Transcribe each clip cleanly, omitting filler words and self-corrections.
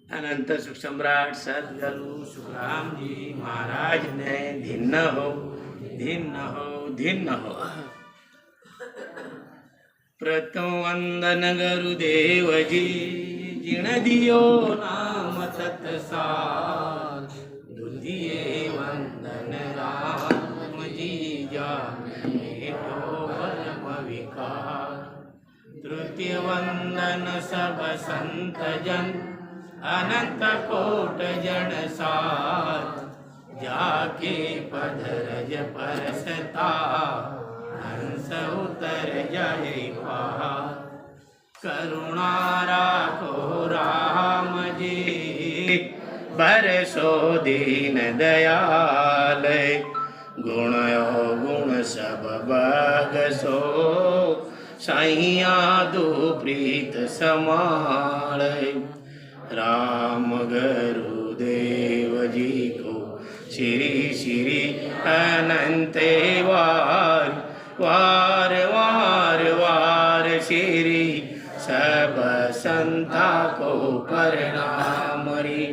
अनंत सुख सम्राट सदगुरु सुखराम जी महाराज ने धिन्न हो धिन्न हो धिन्न हो। प्रथम वंदन गुरुदेव जी जिण दियो नाम तत्सार। द्वितीय वंदन राम जी जानो परम विकार। तृतीय वंदन सब संत जन अनंत कोट जन साथ। जाके पद रज परसता हंस उतर जाए पार। करुणा राखो राम जी बरसो दीन दयाल। गुण गुण सब बगसो सैया दो प्रीत समाल। राम गुरुदेव जी को श्री श्री अनंत वार वार वार वार श्री सब संता को प्रणाम रे।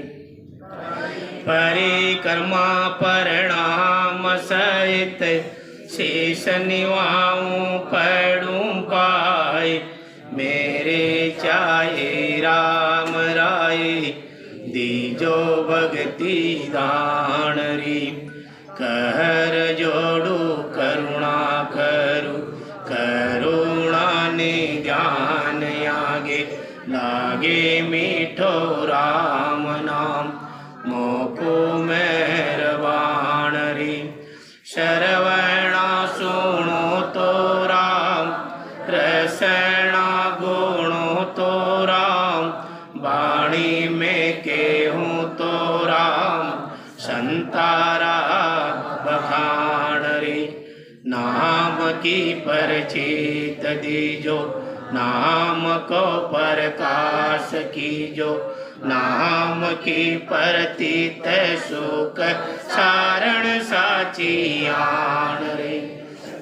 परिक्रमा प्रणाम सहित शेष निवाऊं पढ़ूं पाए। मेरे चाहे राम राय दीजो भक्ति दान री। कहर जोड़ू करुणा करू करुणा ने ज्ञान आगे लागे मीठो राम नाम मोको मेहरबान री। श्रवणा सुनो तो राम रसना गुणो तो राम। वाणी में केहूँ तो राम संतारा बखान रे। नाम की परिचित दीजो नाम को प्रकाश कीजो। नाम की प्रतीत सुख सारण साची आन रे।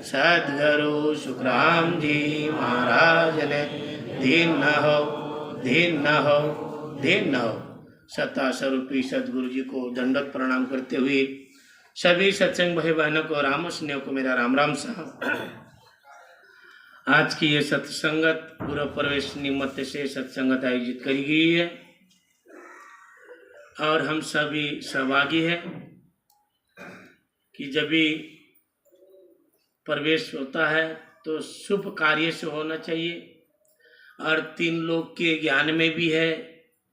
सदगुरु सुखराम जी महाराज ने धिन्न हो धिन्न हो धिन्न हो। सत्ता स्वरूपी सदगुरु जी को दंडवत प्रणाम करते हुए सभी सत्संग भाई बहनों को राम स्नेह को मेरा राम राम साहब। आज की ये सत्संगत गुरु प्रवेश निमित्त से सत्संगत आयोजित करी गई है और हम सभी सहभागी हैं कि जब भी प्रवेश होता है तो शुभ कार्य से होना चाहिए। और तीन लोग के ज्ञान में भी है।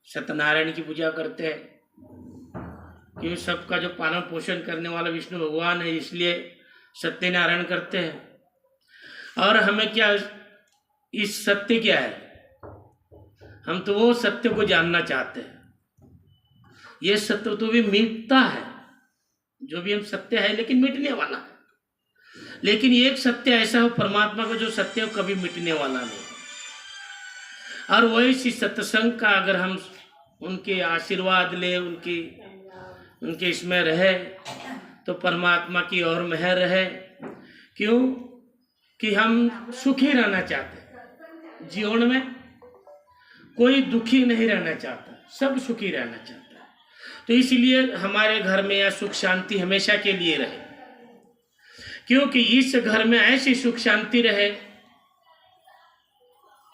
सत्यनारायण की पूजा करते हैं क्योंकि सबका जो पालन पोषण करने वाला विष्णु भगवान है, इसलिए सत्यनारायण करते हैं। और हमें क्या इस सत्य क्या है, हम तो वो सत्य को जानना चाहते हैं। ये सत्य तो भी मिटता है, जो भी हम सत्य है लेकिन मिटने वाला है। लेकिन एक सत्य ऐसा हो परमात्मा का जो सत्य हो कभी मिटने वाला नहीं। और वही सी सत्संग का अगर हम उनके आशीर्वाद ले उनके इसमें रहे तो परमात्मा की और मेहर रहे। क्यों कि हम सुखी रहना चाहते हैं। जीवन में कोई दुखी नहीं रहना चाहता, सब सुखी रहना चाहता है। तो इसलिए हमारे घर में यह सुख शांति हमेशा के लिए रहे। क्योंकि इस घर में ऐसी सुख शांति रहे।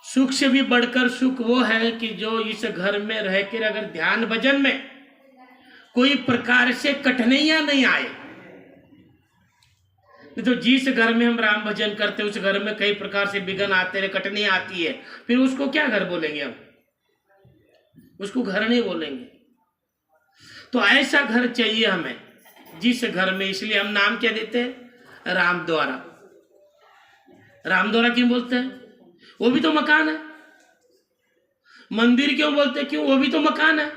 सुख से भी बढ़कर सुख वो है कि जो इस घर में रह कर अगर ध्यान भजन में कोई प्रकार से कठिनाइयां नहीं आए। तो जिस घर में हम राम भजन करते उस घर में कई प्रकार से विघ्न आते रहे, कठिनाइयां आती है, फिर उसको क्या घर बोलेंगे हम? उसको घर नहीं बोलेंगे। तो ऐसा घर चाहिए हमें जिस घर में, इसलिए हम नाम क्या देते हैं? राम द्वारा। राम द्वारा क्यों बोलते हैं? वो भी तो मकान है। मंदिर क्यों बोलते हैं? क्यों? वो भी तो मकान है।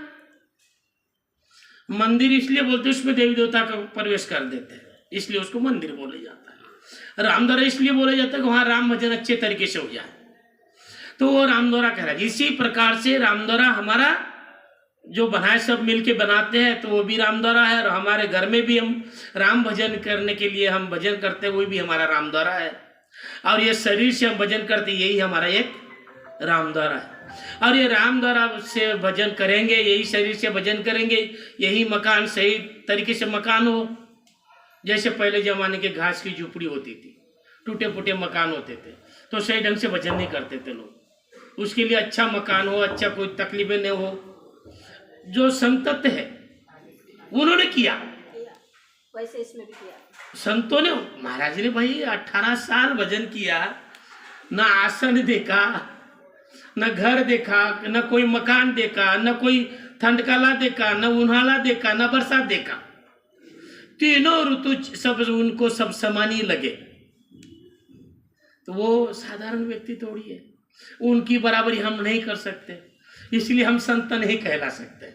मंदिर इसलिए बोलते हैं उसमें देवी देवता का प्रवेश कर देते हैं, इसलिए उसको मंदिर बोले जाता है। राम द्वारा इसलिए बोला जाता है कि वहां राम भजन अच्छे तरीके से हो जाए, तो वो राम द्वारा कह रहा है। इसी प्रकार से राम द्वारा हमारा जो बनाए सब मिलके बनाते हैं तो वो भी राम द्वारा है। और हमारे घर में भी हम राम भजन करने के लिए हम भजन करते हैं, वो भी हमारा राम द्वारा है। और ये शरीर से हम भजन करते, यही हमारा एक राम द्वारा है। और ये राम द्वारा से भजन करेंगे, यही शरीर से भजन करेंगे, यही मकान सही तरीके से मकान हो। जैसे पहले जमाने के घास की झुपड़ी होती थी, टूटे फूटे मकान होते थे, तो सही ढंग से भजन नहीं करते थे लोग। उसके लिए अच्छा मकान हो, अच्छा कोई तकलीफें न हो। जो संतत है उन्होंने किया, वैसे इसमें भी किया। संतों ने, महाराज ने भाई 18 साल भजन किया, न आसन देखा, न घर देखा, न कोई मकान देखा, न कोई ठंडकाला देखा, न उन्हाड़ा देखा, न बरसात देखा। तीनों ऋतु सब उनको सब समान ही लगे। तो वो साधारण व्यक्ति थोड़ी है, उनकी बराबरी हम नहीं कर सकते, इसलिए हम संत नहीं कहला सकते।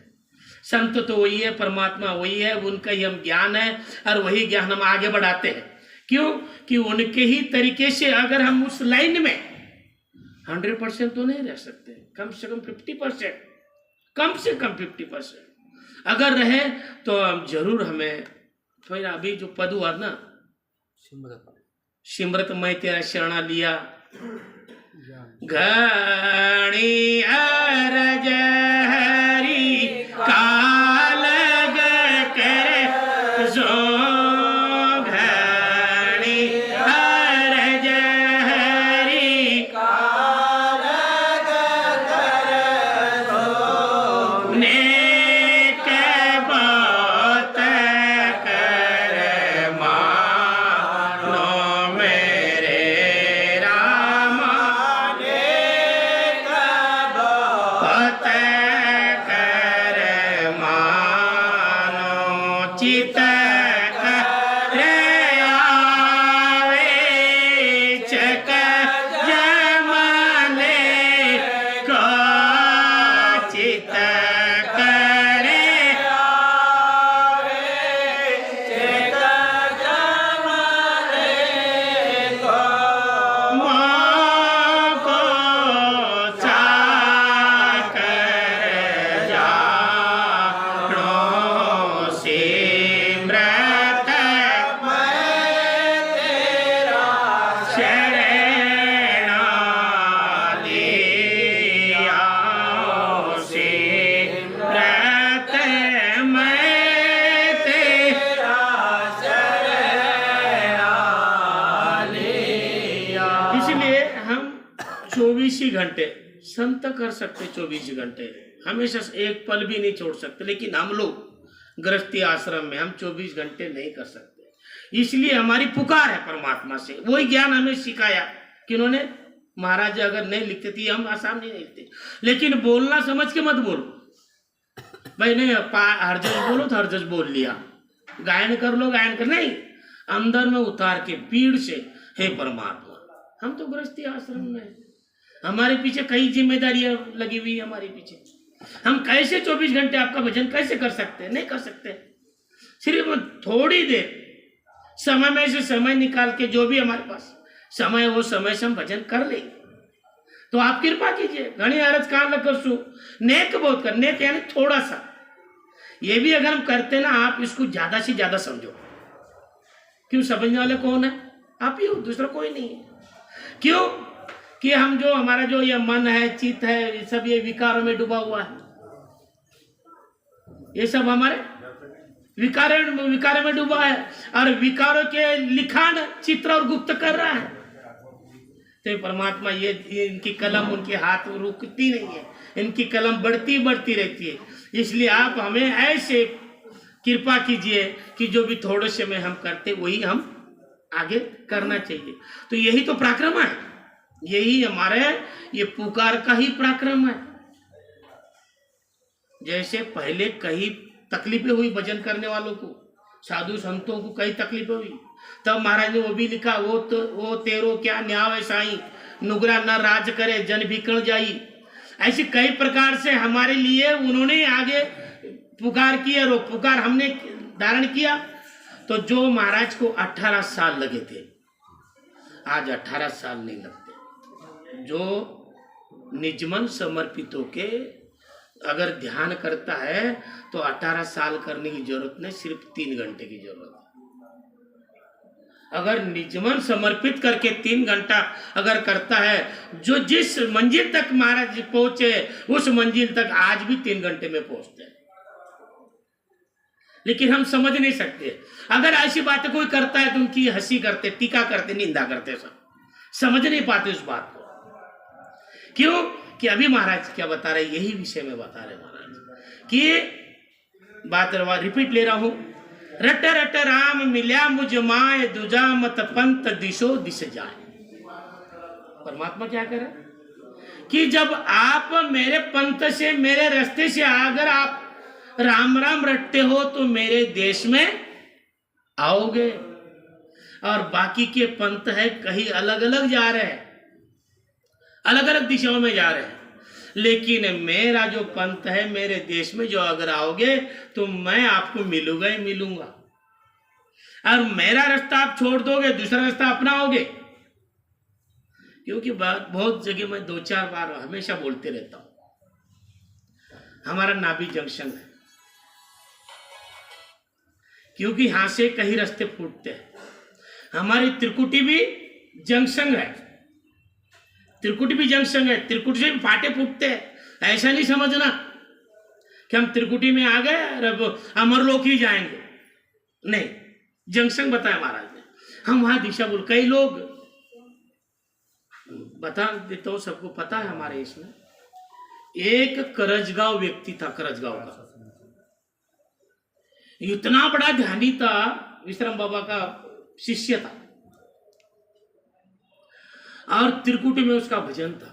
संत तो वही है, परमात्मा वही है, उनका ही हम ज्ञान है और वही ज्ञान हम आगे बढ़ाते हैं। क्यों कि उनके ही तरीके से अगर हम उस लाइन में 100% तो नहीं रह सकते, कम से कम 50%, कम से कम 50% अगर रहे तो जरूर हमें फिर अभी जो पद हुआ ना, सिमरत मैं तेरा शरणा लिया, घणी अरज हरि कालग करे जो, घणी अरज हरि कालग करे जो, नेक बात कर मानो मेरे रामा, बात कर मानो चित करे आवे चक जमले को, चित करे आवे चक जमले को, माँ को चाकर जानो सिमरत मैं तेरा शरणा लिया, सिमरत मैं तेरा शरणा लिया। इसलिए हम 24 ही घंटे संत कर सकते, 24 घंटे हमेशा एक पल भी नहीं छोड़ सकते, लेकिन हम लोग गृहस्थी आश्रम में हम 24 घंटे नहीं कर सकते। इसलिए हमारी पुकार है परमात्मा से, वही ज्ञान हमें सिखाया कि उन्होंने, महाराज अगर नहीं लिखते थे हम आसाम नहीं लिखते, लेकिन बोलना समझ के मत बोलो भाई, नहीं हरजस बोलो तो हरजस बोल लिया, गायन कर लो गायन कर, नहीं, अंदर में उतार के पीड़ से, हे परमात्मा हम तो गृहस्थी आश्रम में हैं, हमारे पीछे कई जिम्मेदारियां लगी हुई है हमारे पीछे, हम कैसे 24 घंटे आपका भजन कैसे कर सकते हैं? नहीं कर सकते। सिर्फ थोड़ी देर समय में से समय निकाल के जो भी हमारे पास समय, वो समय से हम भजन कर लेंगे। तो आप कृपा कीजिए, घनी अरज कान लग सु नेक बहुत कर, नेक यानी थोड़ा सा, ये भी अगर हम करते ना, आप इसको ज्यादा से ज्यादा समझो। क्यों? समझने वाले कौन है? आप ही हो, दूसरा कोई नहीं है। क्यों कि हम जो हमारा जो ये मन है, चित्त है, ये सब ये विकारों में डूबा हुआ है, ये सब हमारे विकार में डूबा है, और विकारों के लिखान चित्र और गुप्त कर रहा है। तो परमात्मा ये इनकी कलम, उनके हाथ रुकती नहीं है, इनकी कलम बढ़ती रहती है। इसलिए आप हमें ऐसे कृपा कीजिए कि जो भी थोड़े से में हम करते वही हम आगे करना चाहिए। तो यही तो पराक्रम है, यही हमारे ये पुकार का ही पराक्रम है। जैसे पहले कई तकलीफें हुई भजन करने वालों को, साधु संतों को कई तकलीफें हुई, तब महाराज ने वो भी लिखा, वो तेरो क्या न्याय साईं, नुगरा न राज करे जन भीकण जाई। ऐसी कई प्रकार से हमारे लिए उन्होंने आगे पुकार किया, और पुकार हमने धारण किया। तो जो महाराज को 18 साल लगे थे, आज 18 साल नहीं लगते। जो निजमन समर्पित होके अगर ध्यान करता है तो 18 साल करने की जरूरत नहीं, सिर्फ 3 घंटे की जरूरत है। अगर निजमन समर्पित करके 3 घंटा अगर करता है, जो जिस मंजिल तक महाराज जी पहुंचे उस मंजिल तक आज भी 3 घंटे में पहुंचते हैं। लेकिन हम समझ नहीं सकते। अगर ऐसी बातें कोई करता है तो उनकी हंसी करते, टीका करते, निंदा करते, सब समझ नहीं पाते उस बात को। क्यों कि अभी महाराज क्या बता रहे, यही विषय में बता रहे महाराज कि बात रिपीट ले रहा हूं। रट रट राम मिल्या मुझ माए, दुजा मत पंत दिशो दिश जाए। परमात्मा क्या करे कि जब आप मेरे पंथ से, मेरे रास्ते से अगर आप राम राम रटते हो तो मेरे देश में आओगे, और बाकी के पंथ है कहीं अलग अलग जा रहे हैं, अलग अलग दिशाओं में जा रहे हैं। लेकिन मेरा जो पंथ है, मेरे देश में जो अगर आओगे तो मैं आपको मिलूंगा ही मिलूंगा, और मेरा रास्ता आप छोड़ दोगे, दूसरा रास्ता अपनाओगे। क्योंकि बहुत जगह मैं 2-4 बार हमेशा बोलते रहता हूं, हमारा नाभि जंक्शन है, क्योंकि यहां से कहीं रास्ते फूटते हैं। हमारी त्रिकुटी भी जंक्शन है, त्रिकुटी भी जंक्शन है, त्रिकुटी से भी फाटे फूटते हैं। ऐसा नहीं समझना कि हम त्रिकुटी में आ गए और अमरलोक ही जाएंगे, नहीं, जंक्शन बताया महाराज ने, हम वहां दिशा बोल। कई लोग, बता देता हूं, सबको पता है हमारे इसमें एक करजगांव व्यक्ति था, करजगांव का इतना बड़ा ध्यानी था, विश्राम बाबा का शिष्य था, और त्रिकुटी में उसका भजन था,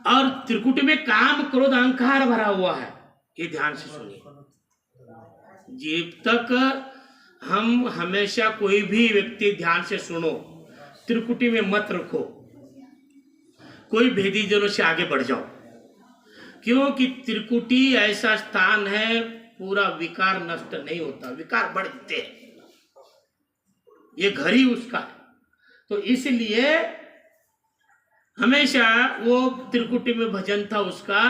और त्रिकुटी में काम क्रोध अहंकार भरा हुआ है। ये ध्यान से सुनिए, जब तक हम हमेशा कोई भी व्यक्ति ध्यान से सुनो, त्रिकुटी में मत रखो, कोई भेदी जनों से आगे बढ़ जाओ। क्योंकि त्रिकुटी ऐसा स्थान है पूरा विकार नष्ट नहीं होता, विकार बढ़ते हैं, ये घर ही उसका है। तो इसलिए हमेशा वो त्रिकुटी में भजन था उसका,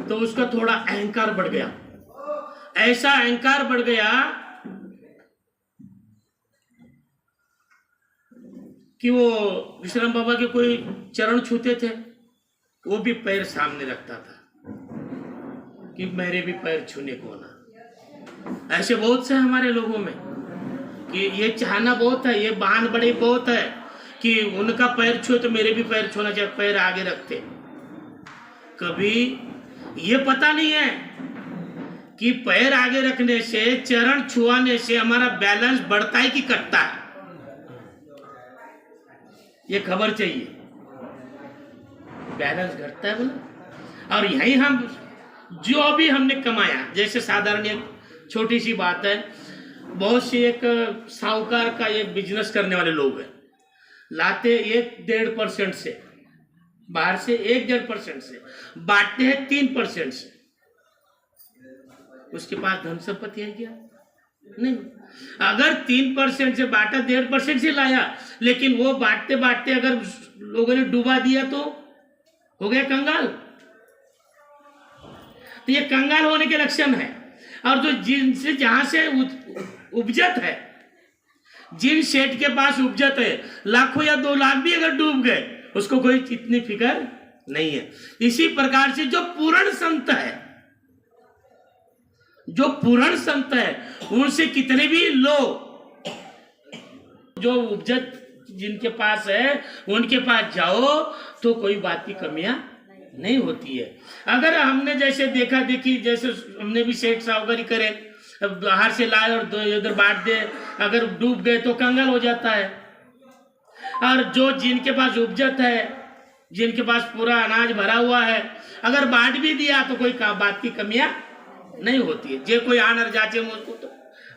तो उसका थोड़ा अहंकार बढ़ गया, ऐसा अहंकार बढ़ गया कि वो विश्राम बाबा के कोई चरण छूते थे, वो भी पैर सामने रखता था कि मेरे भी पैर छूने को ना। ऐसे बहुत से हमारे लोगों में कि ये चाहना बहुत है, ये बहान बड़ी बहुत है कि उनका पैर छुए तो मेरे भी पैर छूना चाहिए, पैर आगे रखते। कभी ये पता नहीं है कि पैर आगे रखने से, चरण छुआने से हमारा बैलेंस बढ़ता है कि कटता है, ये खबर चाहिए। बैलेंस घटता है बोला। और यही हम जो भी हमने कमाया, जैसे साधारण एक छोटी सी बात है, बहुत सी एक साहूकार का एक बिजनेस करने वाले लोग हैं, लाते 1-1.5% से, बाहर से 1-1.5% से, बांटते हैं 3% से। उसके पास धन संपत्ति है क्या? नहीं। अगर 3% से बांटा, 1.5% से लाया, लेकिन वो बांटते बांटते अगर लोगों ने डुबा दिया तो हो गया कंगाल। तो ये कंगाल होने के लक्षण है। और जो जिनसे जहां से उपजत है, जिन सेठ के पास उपजत है, लाखों या 2 लाख भी अगर डूब गए, उसको कोई इतनी फिक्र नहीं है। इसी प्रकार से जो पूर्ण संत है, जो पूर्ण संत है, उनसे कितने भी लो, जो उपजत जिनके पास है उनके पास जाओ तो कोई बात की कमियां नहीं होती है। अगर हमने जैसे देखा देखी, जैसे हमने भी सेठ साहूकारी करे, बाहर से लाए और इधर बांट दे, अगर डूब गए तो कंगाल हो जाता है। और जो जिनके पास उपजत है, जिनके पास पूरा अनाज भरा हुआ है, अगर बांट भी दिया तो कोई बात की कमियां नहीं होती है। जे कोई आनर जाचे मुझको तो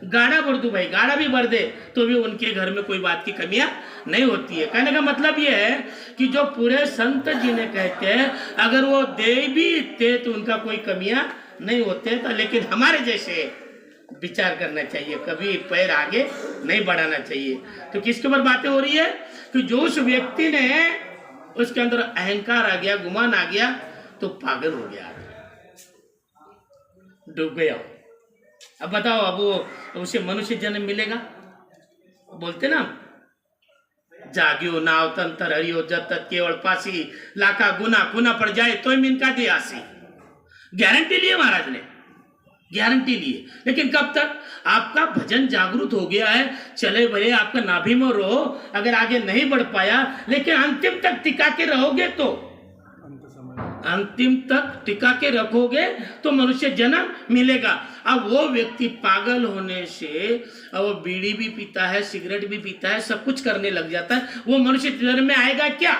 गाड़ा भर दू भाई, गाड़ा भी भर दे तो भी उनके घर में कोई बात की कमियां नहीं होती है। कहने का मतलब ये है कि जो पूरे संत जिन्हें कहते हैं, अगर वो दे भी थे तो उनका कोई कमियां नहीं होते। तो लेकिन हमारे जैसे विचार करना चाहिए, कभी पैर आगे नहीं बढ़ाना चाहिए। तो किसके ऊपर बातें हो रही है कि जो उस व्यक्ति ने, उसके अंदर अहंकार आ गया, गुमान आ गया, तो पागल हो गया, डूब गया। अब बताओ, अब वो उसे मनुष्य जन्म मिलेगा? बोलते ना, जाग्यो नाव तंत्र हरियो जब तक केवल पासी, लाखा गुना गुना पड़ जाए तो इनका दे आसी। गारंटी लिए महाराज ने, गारंटी लिए। लेकिन कब तक? आपका भजन जागरूक हो गया है, चले भले आपका नाभि में रहो, अगर आगे नहीं बढ़ पाया, लेकिन अंतिम तक टिका के रहोगे तो, अंतिम तक टिका के रखोगे तो मनुष्य जन्म मिलेगा। अब वो व्यक्ति पागल होने से, अब वो बीड़ी भी पीता है, सिगरेट भी पीता है, सब कुछ करने लग जाता है, वो मनुष्य जन्म में आएगा क्या?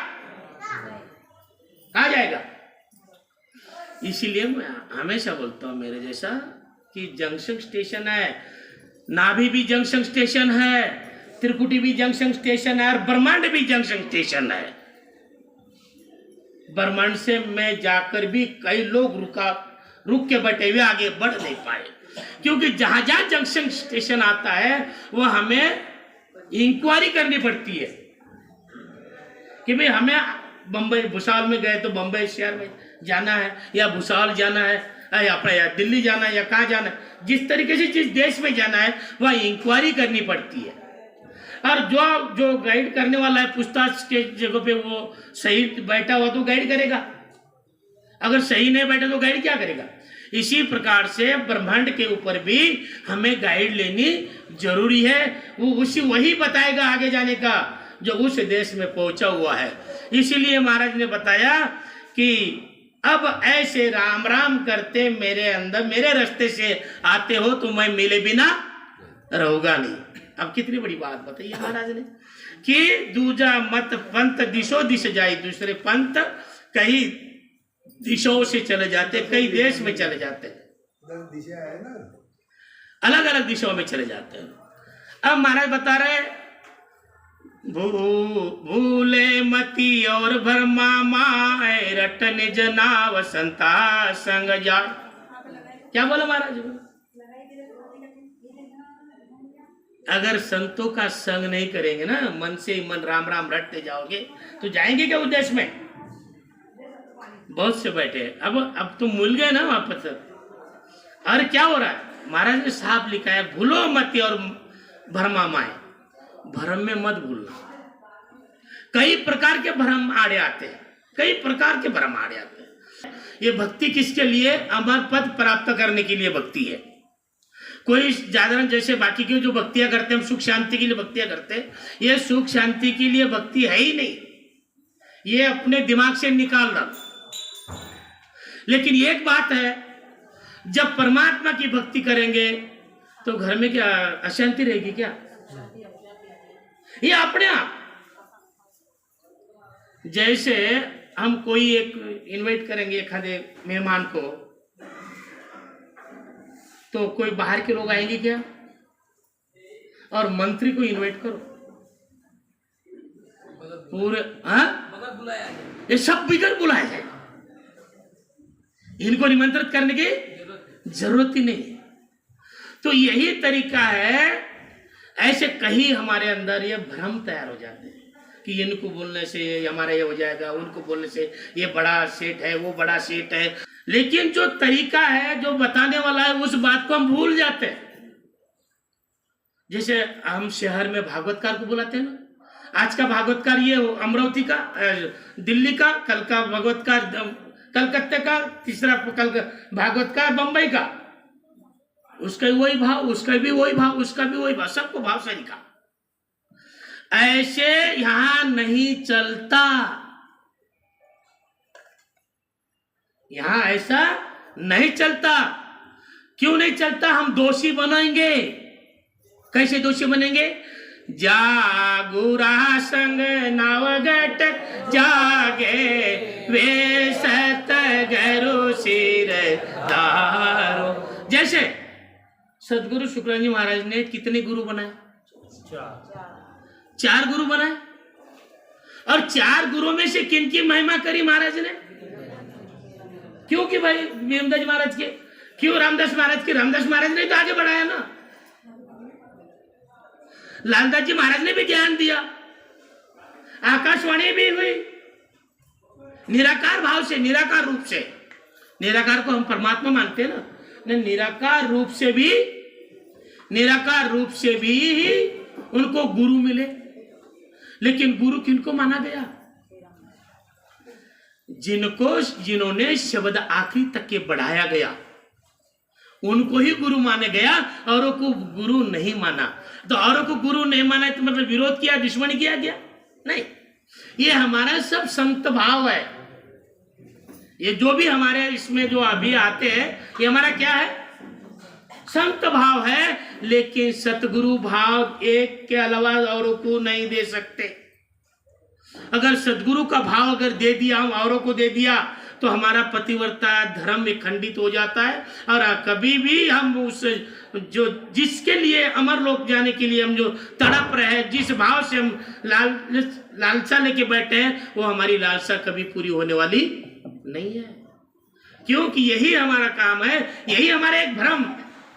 आ जाएगा। इसीलिए मैं हमेशा बोलता हूं मेरे जैसा कि जंक्शन स्टेशन है, नाभि भी जंक्शन स्टेशन है, त्रिकुटी भी जंक्शन स्टेशन है, और ब्रह्मांड भी जंक्शन स्टेशन है। ब्रह्मांड से मैं जाकर भी कई लोग रुक के बैठे हुए आगे बढ़ नहीं पाए, क्योंकि जहां जहां जंक्शन स्टेशन आता है वो हमें इंक्वायरी करनी पड़ती है कि भाई हमें बम्बई भुसावल में गए तो बम्बई शहर में जाना है, या भुसावल जाना है, या दिल्ली जाना है, या कहाँ जाना है, जिस तरीके से जिस देश में जाना है वह इंक्वायरी करनी पड़ती है। और जो गाइड करने वाला है, पूछताछ के जगह पे वो सही बैठा हुआ तो गाइड करेगा, अगर सही नहीं बैठा तो गाइड क्या करेगा? इसी प्रकार से ब्रह्मांड के ऊपर भी हमें गाइड लेनी जरूरी है। वो वही बताएगा आगे जाने का जो उस देश में पहुंचा हुआ है। इसीलिए महाराज ने बताया कि अब ऐसे राम राम करते मेरे अंदर, मेरे रास्ते से आते हो तो मैं मिले बिना रहूंगा नहीं। अब कितनी बड़ी बात बताइए महाराज ने कि दूजा मत पंथ दिशो दिश जाए, दूसरे पंथ कई दिशाओं से चले जाते, कई देश में चले जाते, दिशा है ना, अलग अलग दिशाओं में चले जाते हैं। अब महाराज बता रहे भूले मती और भरमा माए रटन जना वसंता संग जा। क्या बोला महाराज? अगर संतों का संग नहीं करेंगे ना, मन से ही मन राम राम रटते जाओगे तो जाएंगे क्या उद्देश्य में? बहुत से बैठे, अब तुम भूल गए ना वापस। और क्या हो रहा है? महाराज ने साफ लिखा है, भूलो मत और भरमा माए, भ्रम में मत भूलना। कई प्रकार के भ्रम आड़े आते हैं, कई प्रकार के भ्रम आड़े आते हैं। ये भक्ति किसके लिए? अमर पद प्राप्त करने के लिए भक्ति है। कोई ज्यादा जैसे बाकी की जो भक्तियां करते हैं, हम सुख शांति के लिए भक्तियां करते हैं, ये सुख शांति के लिए भक्ति है ही नहीं, ये अपने दिमाग से निकाल रहा। लेकिन एक बात है, जब परमात्मा की भक्ति करेंगे तो घर में क्या अशांति रहेगी क्या? ये अपने आप। जैसे हम कोई एक इनवाइट करेंगे एक आधे मेहमान को, तो कोई बाहर के लोग आएंगे क्या? और मंत्री को इनवाइट करो, पूरे ये सब बिगड़ बुलाया जाए, इनको निमंत्रित करने की जरूरत ही नहीं है। तो यही तरीका है। ऐसे कहीं हमारे अंदर ये भ्रम तैयार हो जाते हैं कि इनको बोलने से हमारा ये हो जाएगा, उनको बोलने से ये बड़ा सेठ है, वो बड़ा सेठ है। लेकिन जो तरीका है, जो बताने वाला है, उस बात को हम भूल जाते हैं। जैसे हम शहर में भागवतकार को बुलाते हैं ना, आज का भागवतकार ये अमरावती का, दिल्ली का, कल का भागवतकार कलकत्ते का, तीसरा कल भागवतकार बंबई का, उसका भी वही भाव, उसका भी वही भाव, उसका भी वही भाव, सबको भाव से लिखा। ऐसे यहां नहीं चलता, यहां ऐसा नहीं चलता। क्यों नहीं चलता? हम दोषी बनाएंगे। कैसे दोषी बनेंगे? जागुरा संग नवगट जागे वे सत गरु सिर दारो। जैसे सदगुरु शुक्रानंद जी महाराज ने कितने गुरु बनाए? 4 गुरु बनाए। और 4 गुरुओं में से किन की महिमा करी महाराज ने? क्यों कि भाई भीमदास जी महाराज के, क्यों रामदास महाराज के? रामदास महाराज ने तो आगे बढ़ाया ना। लालदास जी महाराज ने भी ज्ञान दिया, आकाशवाणी भी हुई निराकार भाव से, निराकार रूप से। निराकार को हम परमात्मा मानते हैं ना, निराकार रूप से भी निराकार रूप से भी उनको गुरु मिले। लेकिन गुरु किनको माना गया? जिन्होंने शब्द आखिरी तक के बढ़ाया गया, उनको ही गुरु माना गया, औरों को गुरु नहीं माना। तो औरों को गुरु नहीं माना तो मतलब विरोध किया, दुश्मनी किया गया? नहीं, ये हमारा सब संत भाव है। ये जो भी हमारे इसमें जो अभी आते हैं, ये हमारा क्या है? संत भाव है। लेकिन सतगुरु भाव एक के अलावा औरों को नहीं दे सकते। अगर सदगुरु का भाव अगर दे दिया, हम औरों को दे दिया, तो हमारा पतिव्रता धर्म में खंडित हो जाता है। और कभी भी हम उस जो जिसके लिए अमर लोक जाने के लिए हम जो तड़प रहे हैं, जिस भाव से हम लालसा लेके बैठे हैं, वो हमारी लालसा कभी पूरी होने वाली नहीं है। क्योंकि यही हमारा काम है, यही हमारे एक भ्रम,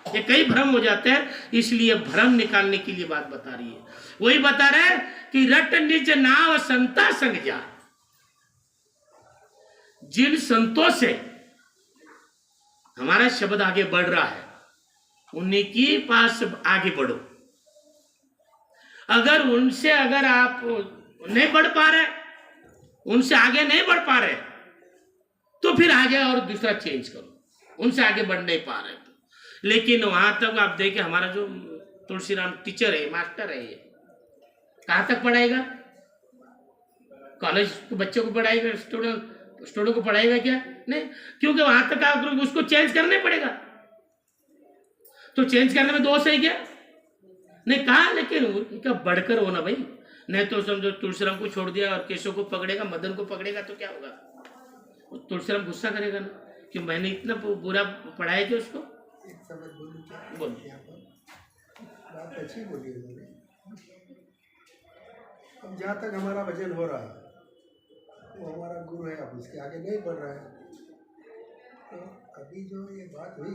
ये कई भ्रम हो जाते हैं, इसलिए भ्रम निकालने के लिए बात बता रही है। वही बता रहे कि रट निज नाव संता संग जा। जिन संतों से हमारा शब्द आगे बढ़ रहा है, उन्हीं के पास आगे बढ़ो। अगर उनसे अगर आप नहीं बढ़ पा रहे, उनसे आगे नहीं बढ़ पा रहे, तो फिर आगे और दूसरा चेंज करो। उनसे आगे बढ़ नहीं पा रहे तो। लेकिन वहां तक आप देखें, हमारा जो तुलसीराम टीचर है, मास्टर है, ये कहां तक पढ़ाएगा? कॉलेज के बच्चों को पढ़ाएगा? स्टूडेंट को पढ़ाएगा क्या? नहीं, क्योंकि वहां तक आप उसको चेंज करना पड़ेगा। तो चेंज करने में दोष है क्या? नहीं कहा, लेकिन उनका बढ़कर होना भाई। नहीं तो समझो तुलसीराम को छोड़ दिया और केशव को पकड़ेगा, मदन को पकड़ेगा, तो क्या होगा? तुलसीराम गुस्सा करेगा ना कि मैंने इतना बुरा पढ़ाया क्या उसको। एक समय बोलूं क्या? बोल। यहाँ पर बात अच्छी बोली उन्होंने। अब जहाँ तक हमारा भजन हो रहा है, वो हमारा गुरु है, अब उसके आगे नहीं बढ़ रहा है। तो अभी जो ये बात हुई,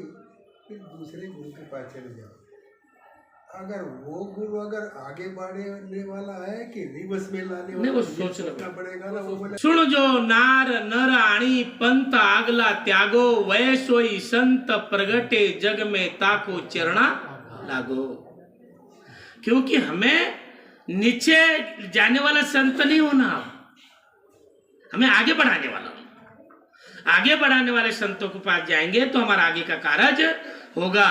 फिर दूसरे गुरु के पास चले जाओ। अगर वो गुरु अगर आगे बढ़ने वाला है कि रिवर्स में लाने वाला, वो सोचना पड़ेगा ना। वो बोले सुन जो नार नर आणी पंथ आगला त्यागो, वैसोई संत प्रगटे जग में ताको चरणा लागो। क्योंकि हमें नीचे जाने वाला संत नहीं होना, हमें आगे बढ़ाने वाला। आगे बढ़ाने वाले संतों के पास जाएंगे तो हमारा आगे का कार्य होगा।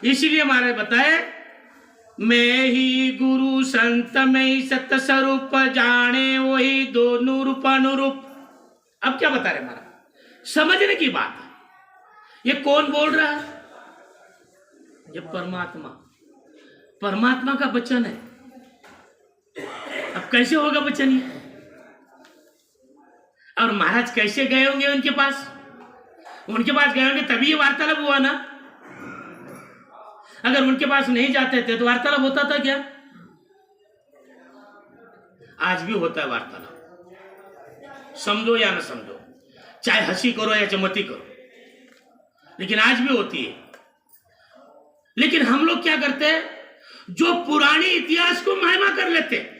इसीलिए हमारे बताए, मैं ही गुरु संत में ही सत स्वरूप जाने, वही दोनों रूप अनुरूप। अब क्या बता रहे हमारा? समझने की बात है। ये कौन बोल रहा है? ये परमात्मा, परमात्मा का वचन है। अब कैसे होगा वचन ये? और महाराज कैसे गए होंगे उनके पास? उनके पास गए होंगे तभी ये वार्तालाप हुआ ना। अगर उनके पास नहीं जाते थे तो वार्तालाप होता था क्या? आज भी होता है वार्तालाप, समझो या ना समझो, चाहे हंसी करो या चमती करो, लेकिन आज भी होती है। लेकिन हम लोग क्या करते हैं? जो पुराने इतिहास को महिमा कर लेते हैं।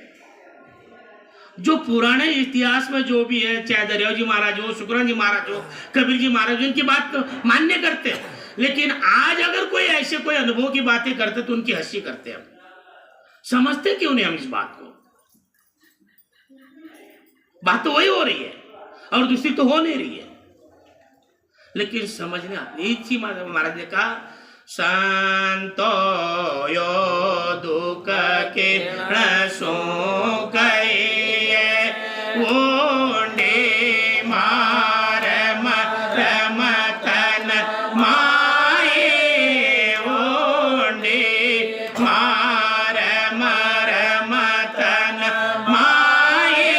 जो पुराने इतिहास में जो भी है, चाहे दरियाव जी महाराज हो, सुखराम जी महाराज हो, कबीर जी महाराज, उनकी बात तो मान्य करते हैं। लेकिन आज अगर कोई ऐसे कोई अनुभव की बातें करते तो उनकी हंसी करते हैं। समझते क्यों नहीं हम इस बात को? बात तो वही हो रही है और दूसरी तो हो नहीं रही है। लेकिन समझने आती महाराज ने कहा, संतो यो दुख के सो गए ओंडे मार मतन माए, ओंडे मार मतन माए,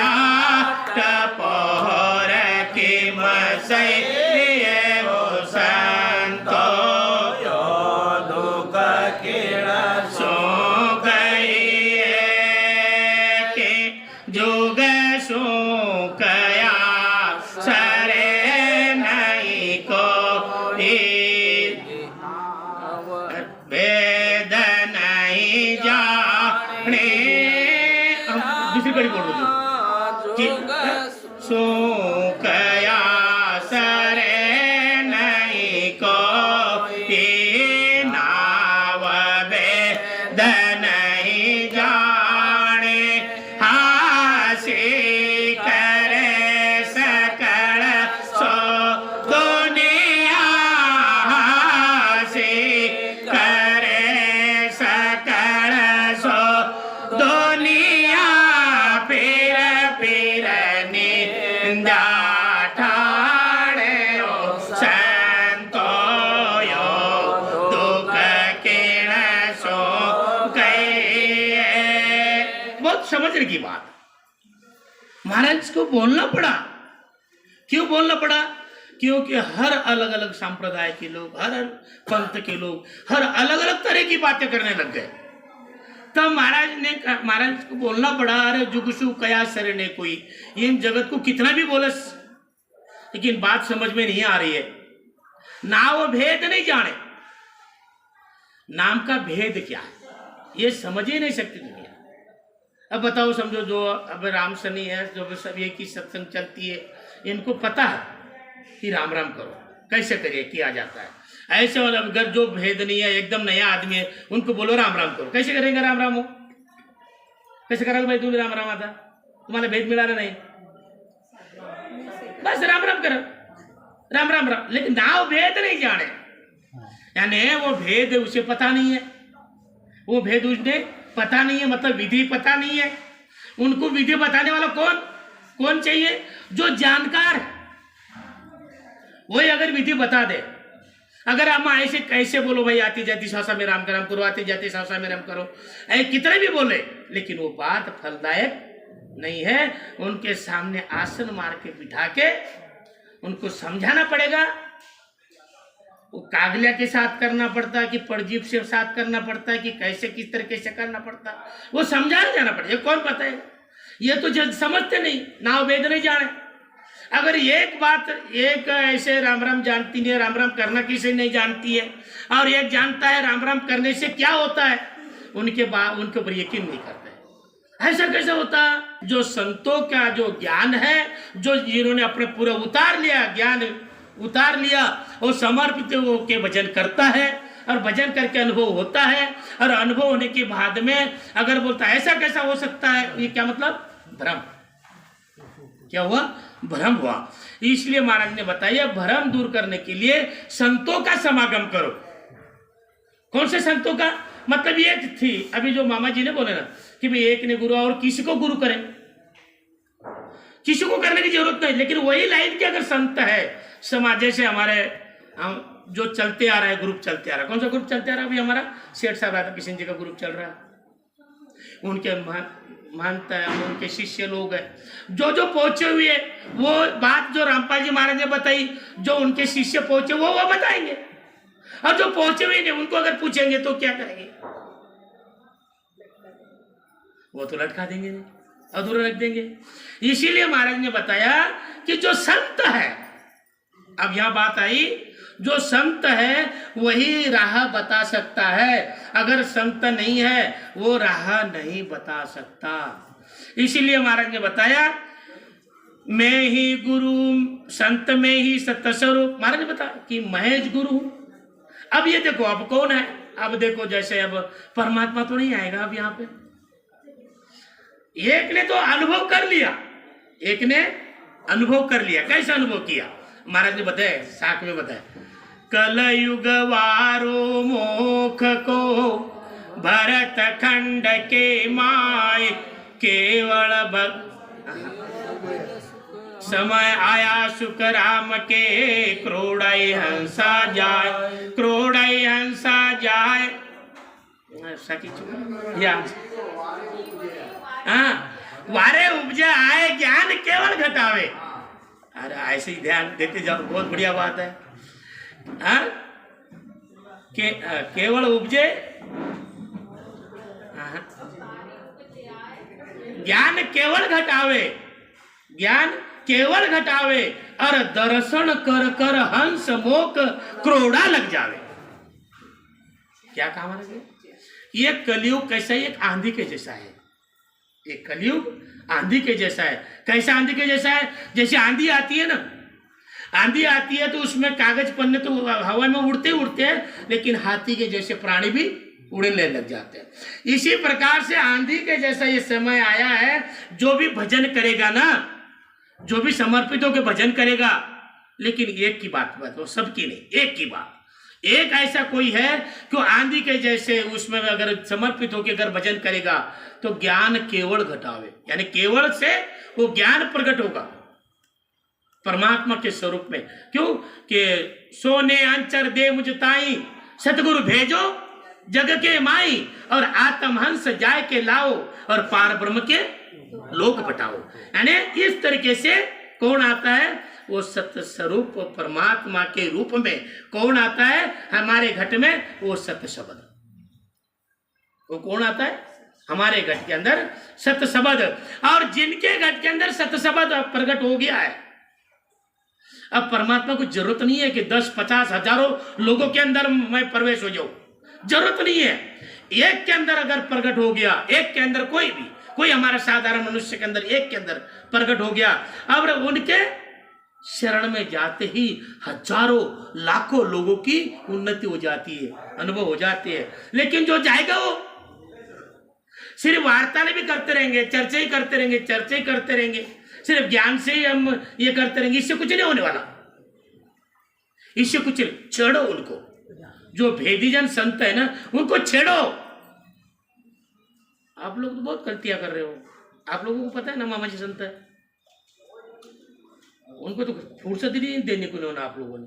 आट पहर के मसे वो संतो जोग सो कया सरे नहीं को वेद नहीं जाने। दूसरी कड़ी बोल दो, सो कया सरे समझने की बात। महाराज को बोलना पड़ा। क्यों बोलना पड़ा? क्योंकि हर अलग अलग संप्रदाय के लोग, हर पंथ के लोग, हर अलग अलग तरह की बातें करने लग गए। तब महाराज को बोलना पड़ा, अरे जुगसु कया सर ने कोई, इन जगत को कितना भी बोलस, लेकिन बात समझ में नहीं आ रही है। ना वो भेद नहीं जाने, नाम का भेद क्या है ये समझ ही नहीं सकती दुनिया। अब बताओ, समझो जो अब राम शनि है, जो सब एक ही सत्संग चलती है, इनको पता है कि राम राम करो कैसे करिए किया जाता है। ऐसे और अगर जो भेद नहीं है, एकदम नया आदमी है, उनको बोलो राम राम करो, कैसे करेंगे राम राम? हो कैसे करोगे भाई? तुम राम राम आता, तुम्हारा भेद मिला रहा नहीं, बस राम राम करो, राम राम राम। लेकिन ना वो भेद नहीं जाने, यानी वो भेद उसे पता नहीं है, वो भेद उसने पता नहीं है, मतलब विधि पता नहीं है। उनको विधि बताने वाला कौन चाहिए? जो जानकार है, वही अगर विधि बता दे। अगर हम ऐसे कैसे बोलो भाई, आती जाती शासा में राम का राम करो, आती जाती शासा में राम करो, ऐसे कितने भी बोले, लेकिन वो बात फलदायक नहीं है। उनके सामने आसन मार के बिठा के उनको समझाना पड़ेगा। वो कागलिया के साथ करना पड़ता है कि परजीप से साथ करना पड़ता है कि कैसे किस तरीके से करना पड़ता है, वो समझाना जाना पड़ेगा। कौन पता है? ये तो जब समझते नहीं, ना वेद नहीं जाने। अगर एक बात, एक ऐसे राम राम जानती नहीं है, राम राम करना किसे नहीं जानती है, और एक जानता है राम राम करने से क्या होता है, उनके ऊपर यकीन नहीं करते। ऐसा कैसे होता? जो संतों का जो ज्ञान है, जो जिन्होंने अपने पूरा उतार लिया, ज्ञान उतार लिया, वो समर्पित होकर भजन करता है, और भजन करके अनुभव होता है, और अनुभव होने के बाद में अगर बोलता है ऐसा कैसा हो सकता है, ये क्या मतलब? भ्रम। क्या हुआ? भ्रम हुआ। इसलिए महाराज ने बताया, भ्रम दूर करने के लिए संतों का समागम करो। कौन से संतों का? मतलब ये थी अभी जो मामा जी ने बोले ना कि भाई एक ने गुरु और किसी को गुरु करें, किसी को करने की जरूरत नहीं। लेकिन वही लाइन के अगर संत है समाज, जैसे हमारे हम जो चलते आ रहा है, ग्रुप चलते आ रहा है, कौन सा ग्रुप चलते आ रहा है? अभी हमारा सेठ साहब राधा किशन जी का ग्रुप चल रहा है। उनके मानता है, उनके शिष्य लोग हैं, जो पहुंचे हुए, वो बात जो रामपाल जी महाराज ने बताई, जो उनके शिष्य पहुंचे वो बताएंगे, और जो पहुंचे हुए नहीं उनको अगर पूछेंगे तो क्या करेंगे? वो तो लटका देंगे, नहीं अधूरा रख देंगे। इसीलिए महाराज ने बताया कि जो संत है, अब यहां बात आई, जो संत है वही राह बता सकता है, अगर संत नहीं है वो राह नहीं बता सकता। इसीलिए महाराज ने बताया, मैं ही गुरु संत में ही सतस्वरूप। महाराज ने बताया कि महेश गुरु। अब ये देखो, अब कौन है? अब देखो, जैसे अब परमात्मा तो नहीं आएगा अब यहाँ पे। एक ने तो अनुभव कर लिया, एक ने अनुभव कर लिया। कैसा अनुभव किया? महाराज ने बताया, साख में बताया, कलयुग वारो मोख को भरत खंड के माय, केवल समय आया सुख राम के, क्रोड़ई हंसा जाए, क्रोड़ई हंसा जाए। वारे उपजे आए, ज्ञान केवल घटावे। अरे ऐसे ही ध्यान देते जाओ, बहुत बढ़िया बात है। केवल उपजे, ज्ञान केवल घटावे, ज्ञान केवल घटावे, और दर्शन कर कर हंस मोक क्रोड़ा लग जावे। क्या काम है? ये कलयुग कैसा है? एक आंधी के जैसा है। एक कलयुग आंधी के जैसा है। कैसा आंधी के जैसा है? जैसे आंधी आती है ना, आंधी आती है तो उसमें कागज पन्ने तो हवा में उड़ते उड़ते हैं, लेकिन हाथी के जैसे प्राणी भी उड़ने लग जाते हैं। इसी प्रकार से आंधी के जैसा ये समय आया है। जो भी भजन करेगा ना, जो भी समर्पित होकर भजन करेगा, लेकिन एक की बात वो सबकी नहीं, एक की बात। एक ऐसा कोई है कि आंधी के जैसे उसमें अगर समर्पित होकर अगर भजन करेगा तो ज्ञान केवल घटावे, यानी केवल से वो ज्ञान प्रकट होगा परमात्मा के स्वरूप में। क्यों कि सोने अंचर दे मुझ ताई, सतगुरु भेजो जग के माई, और आत्म हंस जाय के लाओ, और पार ब्रह्म के लोक पटाओ। यानी इस तरीके से कौन आता है? वो सत्य स्वरूप परमात्मा के रूप में कौन आता है हमारे घट में? वो सत्य शब्द। वो कौन आता है हमारे घट के अंदर? सत्य शब्द। और जिनके घट के अंदर सत्य शब्द प्रकट हो गया है, अब परमात्मा को जरूरत नहीं है कि 10, 50, हजारों लोगों के अंदर मैं प्रवेश हो जाऊं, जरूरत नहीं है। एक के अंदर अगर प्रकट हो गया, एक के अंदर कोई हमारा साधारण मनुष्य के अंदर एक के अंदर प्रकट हो गया, अब उनके शरण में जाते ही हजारों लाखों लोगों की उन्नति हो जाती है, अनुभव हो जाती है। लेकिन जो जाएगा वो सिर्फ वार्तालाप भी करते रहेंगे, चर्चा ही करते रहेंगे, सिर्फ ज्ञान से ही हम ये करते रहेंगे, इससे कुछ नहीं होने वाला। इससे कुछ छेड़ो उनको, जो भेदीजन संत है ना उनको छेड़ो। आप लोग तो बहुत गलतियां कर रहे हो। आप लोगों को पता है ना मामा जी संत है, उनको तो फुर्सत ही नहीं देने को नहीं आप लोगों ने।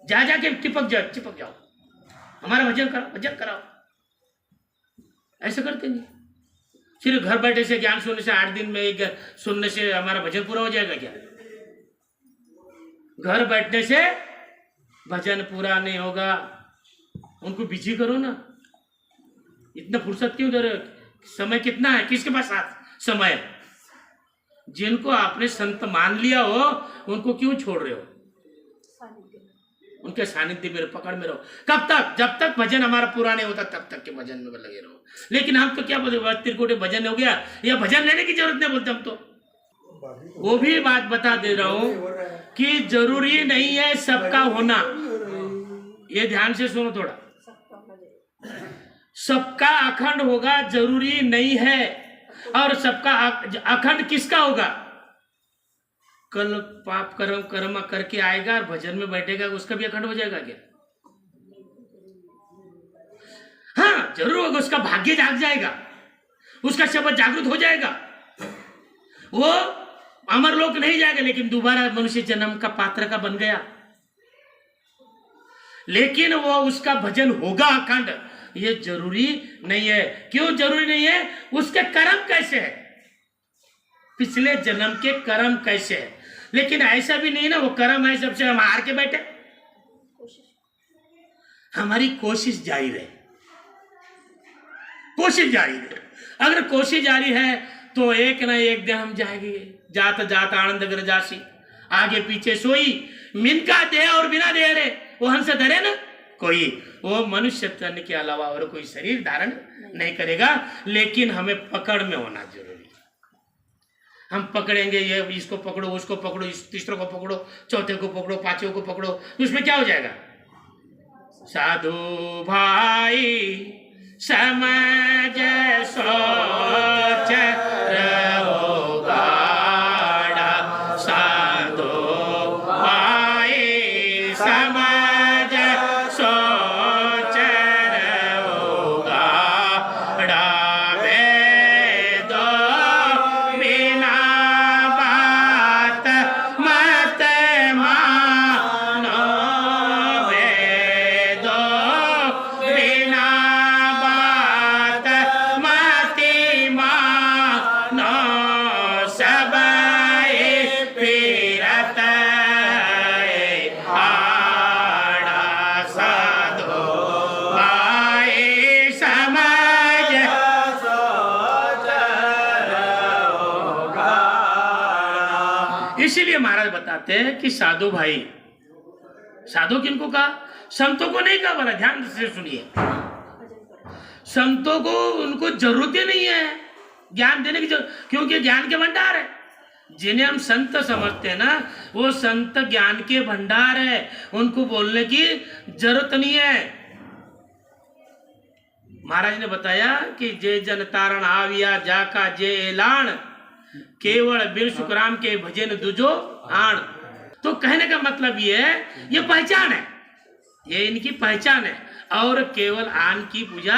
जाके चिपक जाओ, हमारा भजन कराओ। ऐसा करते नहीं। सिर्फ घर बैठे से ज्ञान सुनने से 8 दिन में एक सुनने से हमारा भजन पूरा हो जाएगा क्या? घर बैठने से भजन पूरा नहीं होगा। उनको बिजी करो ना। इतना फुर्सत क्यों दे रहे हो? समय कितना है? किसके पास समय? जिनको आपने संत मान लिया हो उनको क्यों छोड़ रहे हो? उनके सानिध्य में पकड़ में रहो। कब तक? जब तक भजन हमारा पूरा नहीं होता तब तक के भजन में लगे रहो। लेकिन हम तो क्या बोलते, त्रिकोटे भजन हो गया, या भजन लेने की जरूरत नहीं बोलते हम तो। वो भी बात बता दे रहा हूं कि जरूरी नहीं है सबका होना। ये ध्यान से सुनो थोड़ा। सबका अखंड होगा जरूरी नहीं है। और सबका अखंड किसका होगा? कल पाप कर्म करके आएगा और भजन में बैठेगा, उसका भी अखंड हो जाएगा क्या? हाँ जरूर होगा, उसका भाग्य जाग जाएगा, उसका शब्द जागृत हो जाएगा, वो अमर लोक नहीं जाएगा, लेकिन दोबारा मनुष्य जन्म का पात्र का बन गया। लेकिन वो उसका भजन होगा अखंड, ये जरूरी नहीं है। क्यों जरूरी नहीं है? उसके कर्म कैसे है, पिछले जन्म के कर्म कैसे है। लेकिन ऐसा भी नहीं ना वो कर्म है सबसे हम हार के बैठे। हमारी कोशिश जारी रहे, कोशिश जारी रहे। अगर कोशिश जारी है तो एक ना एक दिन हम जाएंगे। जात जात आनंद ग्रजासी, आगे पीछे सोई, मिनका दे और बिना दे रे वो हमसे डरे ना कोई। वो मनुष्य तन के अलावा और कोई शरीर धारण नहीं करेगा। लेकिन हमें पकड़ में होना जरूरी। हम पकड़ेंगे, ये इसको पकड़ो, उसको पकड़ो, इस तीसरे को पकड़ो, चौथे को पकड़ो, पांचवें को पकड़ो, तो उसमें क्या हो जाएगा? साधु भाई समझ सोच रहो गाड़ा, साधु भाई समझ सोच रहो गाड़ा, वेदो बिना बात मत मानो, वेदो बिना बात मति मानो, सब पीरत आड़ा, साधु भाई समझ इसीलिए महाराज बताते हैं कि साधु भाई, साधु किनको कहा? संतों को नहीं कहा, बोला ध्यान से सुनिए। संतों को उनको जरूरत ही नहीं है ज्ञान देने की क्योंकि ज्ञान के भंडार है। जिन्हें हम संत समझते हैं ना वो संत ज्ञान के भंडार है, उनको बोलने की जरूरत नहीं है। महाराज ने बताया कि जे जन तारण आविया जाका जे ऐलान, केवल बिन सुखराम के भजन दुजो आण। तो कहने का मतलब ये है, ये पहचान है, ये इनकी पहचान है। और केवल आन की पूजा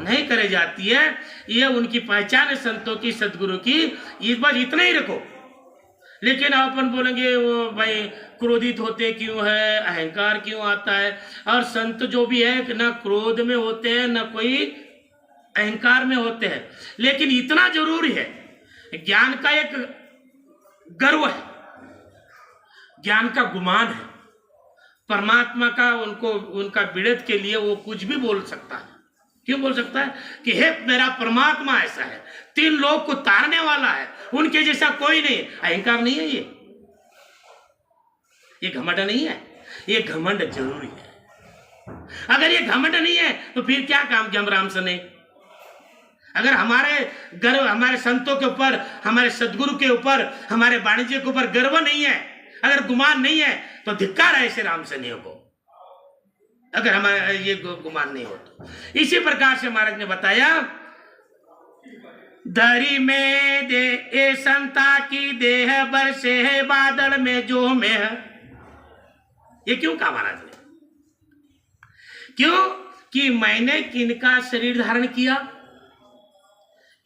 नहीं करी जाती है, ये उनकी पहचान है संतों की, सदगुरु की। इस बार इतना ही रखो। लेकिन अपन बोलेंगे वो भाई क्रोधित होते क्यों है, अहंकार क्यों आता है? और संत जो भी है ना क्रोध में होते हैं ना कोई अहंकार में होते हैं। लेकिन इतना जरूरी है ज्ञान का एक गर्व है, ज्ञान का गुमान है। परमात्मा का उनको उनका विड़त के लिए वो कुछ भी बोल सकता है। क्यों बोल सकता है कि हे मेरा परमात्मा ऐसा है, 3 लोग को तारने वाला है, उनके जैसा कोई नहीं। अहंकार नहीं है ये घमंड नहीं है, ये घमंड जरूरी है। अगर ये घमंड नहीं है तो फिर क्या काम किया हम राम से नहीं? अगर हमारे गर्व, हमारे संतों के ऊपर, हमारे सदगुरु के ऊपर, हमारे वाणिज्य के ऊपर गर्व नहीं है, अगर गुमान नहीं है, तो धिक्कार है ऐसे राम सैनियों को। अगर हमारा ये गुमान नहीं हो तो इसी प्रकार से महाराज ने बताया, धरी में दे ए संता की देह बरसे है बादल में जो में है। ये क्यों कहा महाराज ने? क्यों कि मैंने किनका शरीर धारण किया?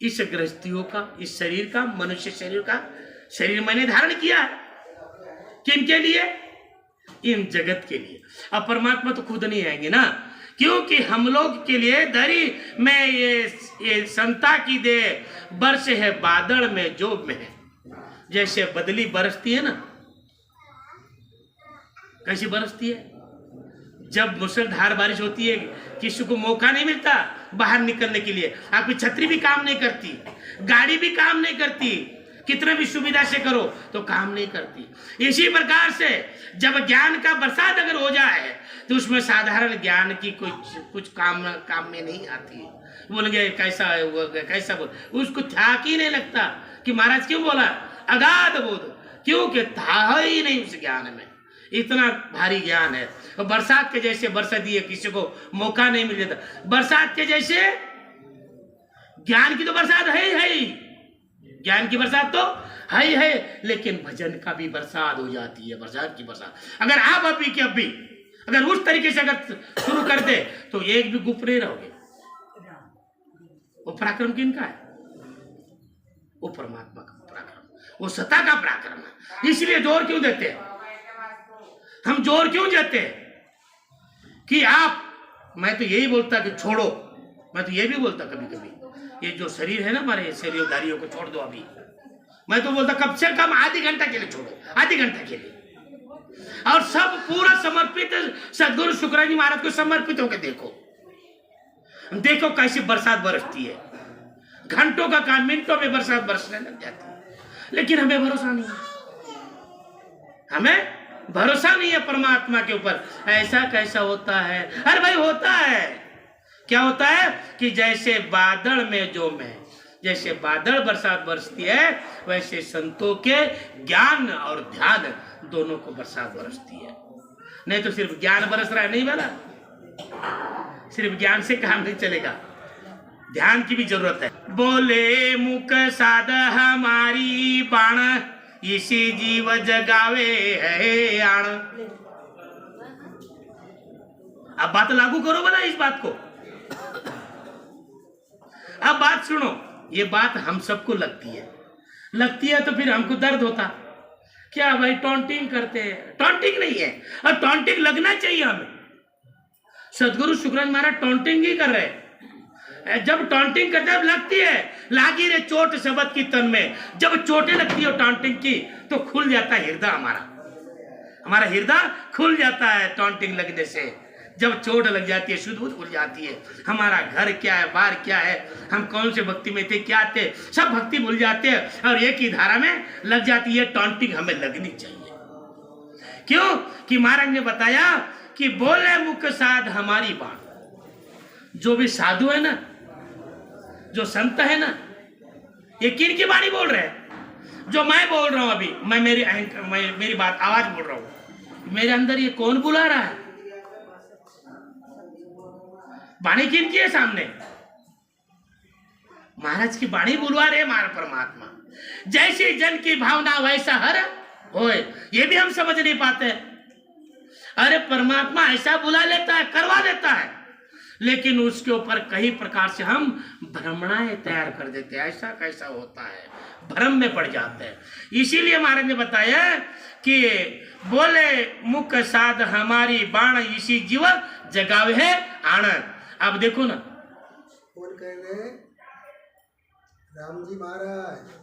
इस गृहस्थियों का, इस शरीर का, मनुष्य शरीर का शरीर मैंने धारण किया है। किनके लिए? इन जगत के लिए। अब परमात्मा तो खुद नहीं आएंगे ना, क्योंकि हम लोग के लिए धरी में ये संता की दे बरस है बादल में जो में है। जैसे बदली बरसती है ना, कैसी बरसती है? जब मूसलाधार बारिश होती है, किसी को मौका नहीं मिलता बाहर निकलने के लिए। आपकी छतरी भी काम नहीं करती, गाड़ी भी काम नहीं करती, कितना भी सुविधा से करो तो काम नहीं करती। इसी प्रकार से जब ज्ञान का बरसात अगर हो जाए तो उसमें साधारण ज्ञान की कुछ काम में नहीं आती। बोलेंगे कैसा है वो, कैसा बोल, उसको थाक ही नहीं लगता कि महाराज क्यों बोला अगाध बोध, क्योंकि था ही नहीं उस ज्ञान में। इतना भारी ज्ञान है। और बरसात के जैसे बरसा दिए, किसी को मौका नहीं मिल जाता। बरसात के जैसे ज्ञान की तो बरसात है ही, ज्ञान की बरसात तो है, लेकिन भजन का भी बरसात हो जाती है। बरसात की बरसात अगर आप अभी के अभी अगर उस तरीके से अगर शुरू कर दे तो एक भी गुप्त नहीं रहोगे। वो पराक्रम किनका है? वो परमात्मा का पराक्रम, वो सत्ता का पराक्रम है। इसलिए जोर क्यों देते हैं हम? जोर क्यों देते हैं कि आप, मैं तो यही बोलता कि छोड़ो, मैं तो ये भी बोलता कभी कभी ये जो शरीर है ना हमारे शरीरधारियों को छोड़ दो अभी। मैं तो बोलता कम से कम आधे घंटा के लिए छोड़ो, आधे घंटा के लिए, और सब पूरा समर्पित सदगुरु शुक्राचार्य जी महाराज को समर्पित होकर देखो। देखो कैसी बरसात बरसती है, घंटों का काम मिनटों में बरसात बरसने लग जाती है। लेकिन हमें भरोसा नहीं है, हमें भरोसा नहीं है परमात्मा के ऊपर। ऐसा कैसा होता है? अरे भाई होता है। क्या होता है कि जैसे बादल में जो में, जैसे बादल बरसात बरसती है, वैसे संतों के ज्ञान और ध्यान दोनों को बरसात बरसती है। नहीं तो सिर्फ ज्ञान बरस रहा है नहीं वाला, सिर्फ ज्ञान से काम नहीं चलेगा, ध्यान की भी जरूरत है। बोले मुख साध हमारी बाण, इसी जीव जगावे है आण। अब बात लागू करो बना इस बात को। अब बात सुनो, ये बात हम सबको लगती है तो फिर हमको दर्द होता क्या भाई? टॉन्टिंग करते हैं, टॉन्टिंग नहीं है, और टॉन्टिंग लगना चाहिए हमें। सदगुरु शुक्राचार्य महाराज टॉन्टिंग ही कर रहे हैं। जब टॉन्टिंग करते हैं लगती है, लागी रे चोट शब्द की तन में। जब चोटें लगती है टॉन्टिंग की तो खुल जाता है हृदय, हमारा हृदय खुल जाता है टॉन्टिंग लगने से। जब चोट लग जाती है, शुद्ध बुद्ध खुल जाती है। हमारा घर क्या है, बार क्या है, हम कौन से भक्ति में थे, क्या थे, सब भक्ति भूल जाते हैं और एक ही धारा में लग जाती है। टॉन्टिंग हमें लगनी चाहिए। क्यों कि महाराज ने बताया कि बोले मुख साध हमारी बात। जो भी साधु है ना, जो संत है ना, ये किन की वाणी बोल रहे हैं? जो मैं बोल रहा हूं अभी, मैं मेरी बात आवाज बोल रहा हूं, मेरे अंदर ये कौन बुला रहा है? वाणी किन की है सामने? महाराज की वाणी बुलवा रहे हमारा परमात्मा। जैसी जन की भावना वैसा हर होए, ये भी हम समझ नहीं पाते। अरे परमात्मा ऐसा बुला लेता है, करवा देता है, लेकिन उसके ऊपर कई प्रकार से हम भ्रमणाएं तैयार कर देते हैं। ऐसा कैसा होता है, भ्रम में पड़ जाते हैं। इसीलिए महाराज ने बताया कि बोले मुख साध हमारी बाण, इसी जीव जगावे है आनंद। आप देखो ना, कौन कह रहे हैं? राम जी महाराज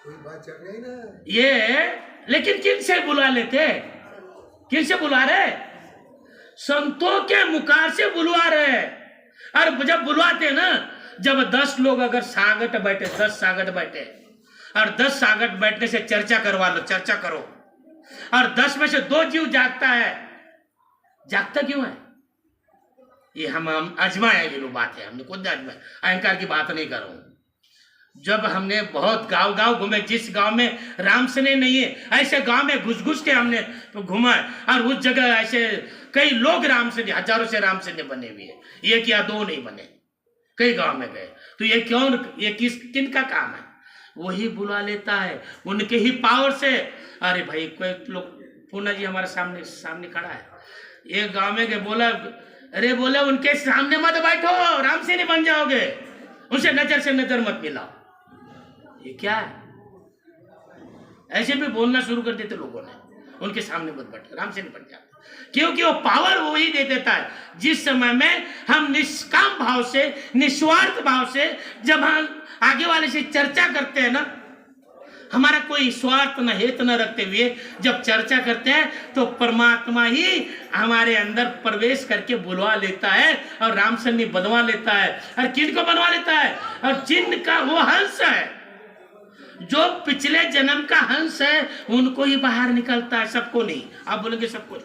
कोई बात चल रही ना। ये लेकिन किन से बुला लेते, किन से बुला रहे? संतों के मुखार से बुलवा रहे। और जब बुलवाते ना, जब 10 लोग अगर सागट बैठे, 10 सागट बैठे, और 10 सागट बैठने से चर्चा करवा लो, चर्चा करो, और 10 में से 2 जीव जागता है, जागता क्यों है? ये हम आजमाया, ये लो बात है, हमने खुद आजमाया, अहंकार की बात नहीं कर रहा हूं। जब हमने बहुत गांव गांव घूमे, जिस गांव में राम सेने नहीं है, ऐसे गांव में घुस घुस के हमने घूमा, और उस जगह ऐसे कई लोग राम सेने, हजारों से राम सेने बने हुए हैं, 1 या 2 नहीं बने, कई गांव में गए। तो ये क्यों, ये किन का काम है? वही बुला लेता है, उनके ही पावर से। अरे भाई, कोई लोग, पूना जी हमारे सामने खड़ा है, एक गांव में गए, बोला, अरे बोले उनके सामने मत बैठो, राम सेने बन जाओगे, उनसे नजर से नजर मत मिलाओ। ये क्या है? ऐसे भी बोलना शुरू कर देते लोगों ने, उनके सामने मत बैठो, राम सेने बन जाते, क्योंकि वो पावर वही दे देता है। जिस समय में हम निष्काम भाव से, निस्वार्थ भाव से, जब हम आगे वाले से चर्चा करते हैं ना, हमारा कोई स्वार्थ न हेत न रखते हुए जब चर्चा करते हैं, तो परमात्मा ही हमारे अंदर प्रवेश करके बुलवा लेता है और राम सन्नी बनवा लेता है। और किन को बनवा लेता है? और जिनका वो हंस है, जो पिछले जन्म का हंस है, उनको ही बाहर निकलता है, सबको नहीं। आप बोलेंगे सबको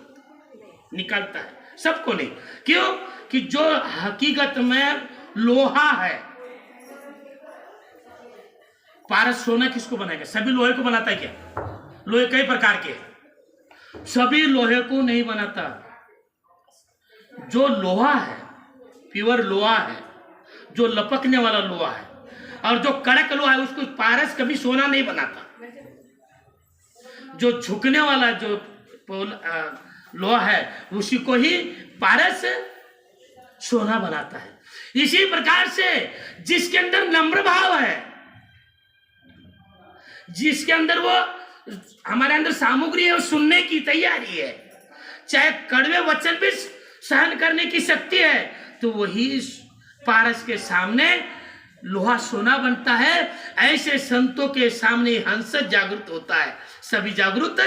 निकलता है, सबको नहीं। क्यों? कि जो हकीकत में लोहा है, पारस सोना किसको बनाएगा? सभी लोहे को बनाता है क्या? लोहे कई प्रकार के, सभी लोहे को नहीं बनाता। जो लोहा है, प्योर लोहा है, जो लपकने वाला लोहा है, और जो कड़क लोहा है, उसको पारस कभी सोना नहीं बनाता। जो झुकने वाला जो लोहा है, उसी को ही पारस सोना बनाता है। इसी प्रकार से जिसके अंदर नम्र भाव है, जिसके अंदर वो हमारे अंदर सामग्री है, सुनने की तैयारी है, चाहे कड़वे वचन भी सहन करने की शक्ति है, तो वही पारस के सामने लोहा सोना बनता है। ऐसे संतों के सामने हंस जागृत होता है, सभी जागृत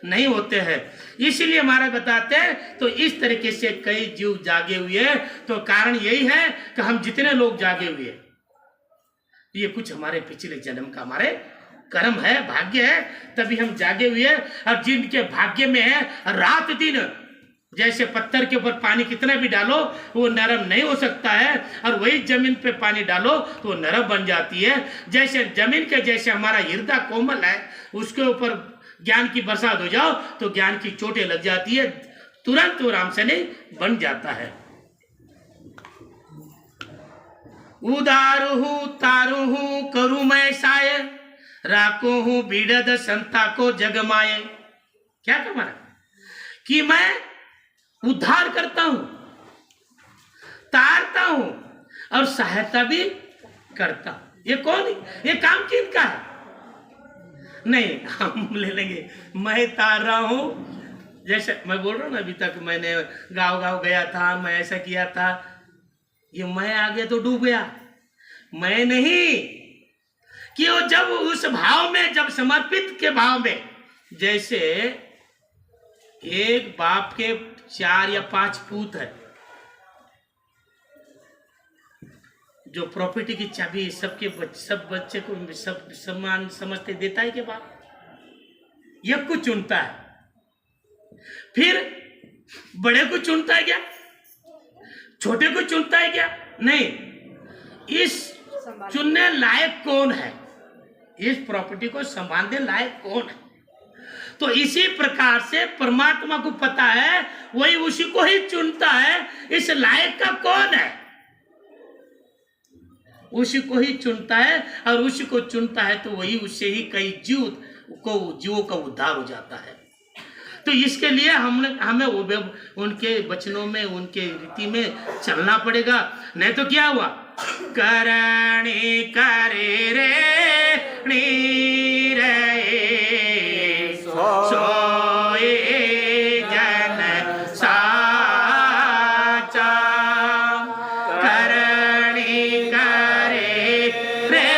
नहीं होते हैं। इसीलिए महाराज बताते हैं, तो इस तरीके से कई जीव जागे हुए हैं। तो कारण यही है कि हम जितने लोग जागे हुए हैं, ये कुछ हमारे पिछले जन्म का हमारे कर्म है, भाग्य है, तभी हम जागे हुए हैं। और जिनके भाग्य में है रात दिन, जैसे पत्थर के ऊपर पानी कितना भी डालो वो नरम नहीं हो सकता है, और वही जमीन पे पानी डालो तो वो नरम बन जाती है। जैसे जमीन के जैसे हमारा हृदय कोमल है, उसके ऊपर ज्ञान की बरसात हो जाओ तो ज्ञान की चोटें लग जाती है, तुरंत वो राम से नहीं बन जाता है। उदारू हूं तारू हूं करू मैं साय, राको हूं बीड़द संता को जगमाए। क्या कमाना? कि मैं उद्धार करता हूं, तारता हूं और सहायता भी करता हूं। ये कौन? ये काम किनका है? नहीं, हम ले लेंगे, मैं तार रहा हूं। जैसे मैं बोल रहा हूं ना, अभी तक मैंने गांव गांव गया था, मैं ऐसा किया था, ये मैं आ गया तो डूब गया, मैं नहीं। कि वो जब उस भाव में, जब समर्पित के भाव में, जैसे एक बाप के 4 या 5 पूत है, जो प्रॉपर्टी की चाबी सबके सब बच्चे को सब सम्मान समझते देता है के बाप, ये कुछ चुनता है, फिर बड़े को चुनता है क्या? छोटे को चुनता है क्या? नहीं। इस चुनने लायक कौन है? इस प्रॉपर्टी को संभालने लायक कौन है? तो इसी प्रकार से परमात्मा को पता है, वही उसी को ही चुनता है। इस लायक का कौन है? उसी को ही चुनता है, और उसी को चुनता है तो वही उससे ही कई जीवों का उद्धार हो जाता है। तो इसके लिए हमें उनके वचनों में, उनके रीति में चलना पड़ेगा। नहीं तो क्या हुआ? करणी करे रे नी रे सोए जन साचा, करणी करे रे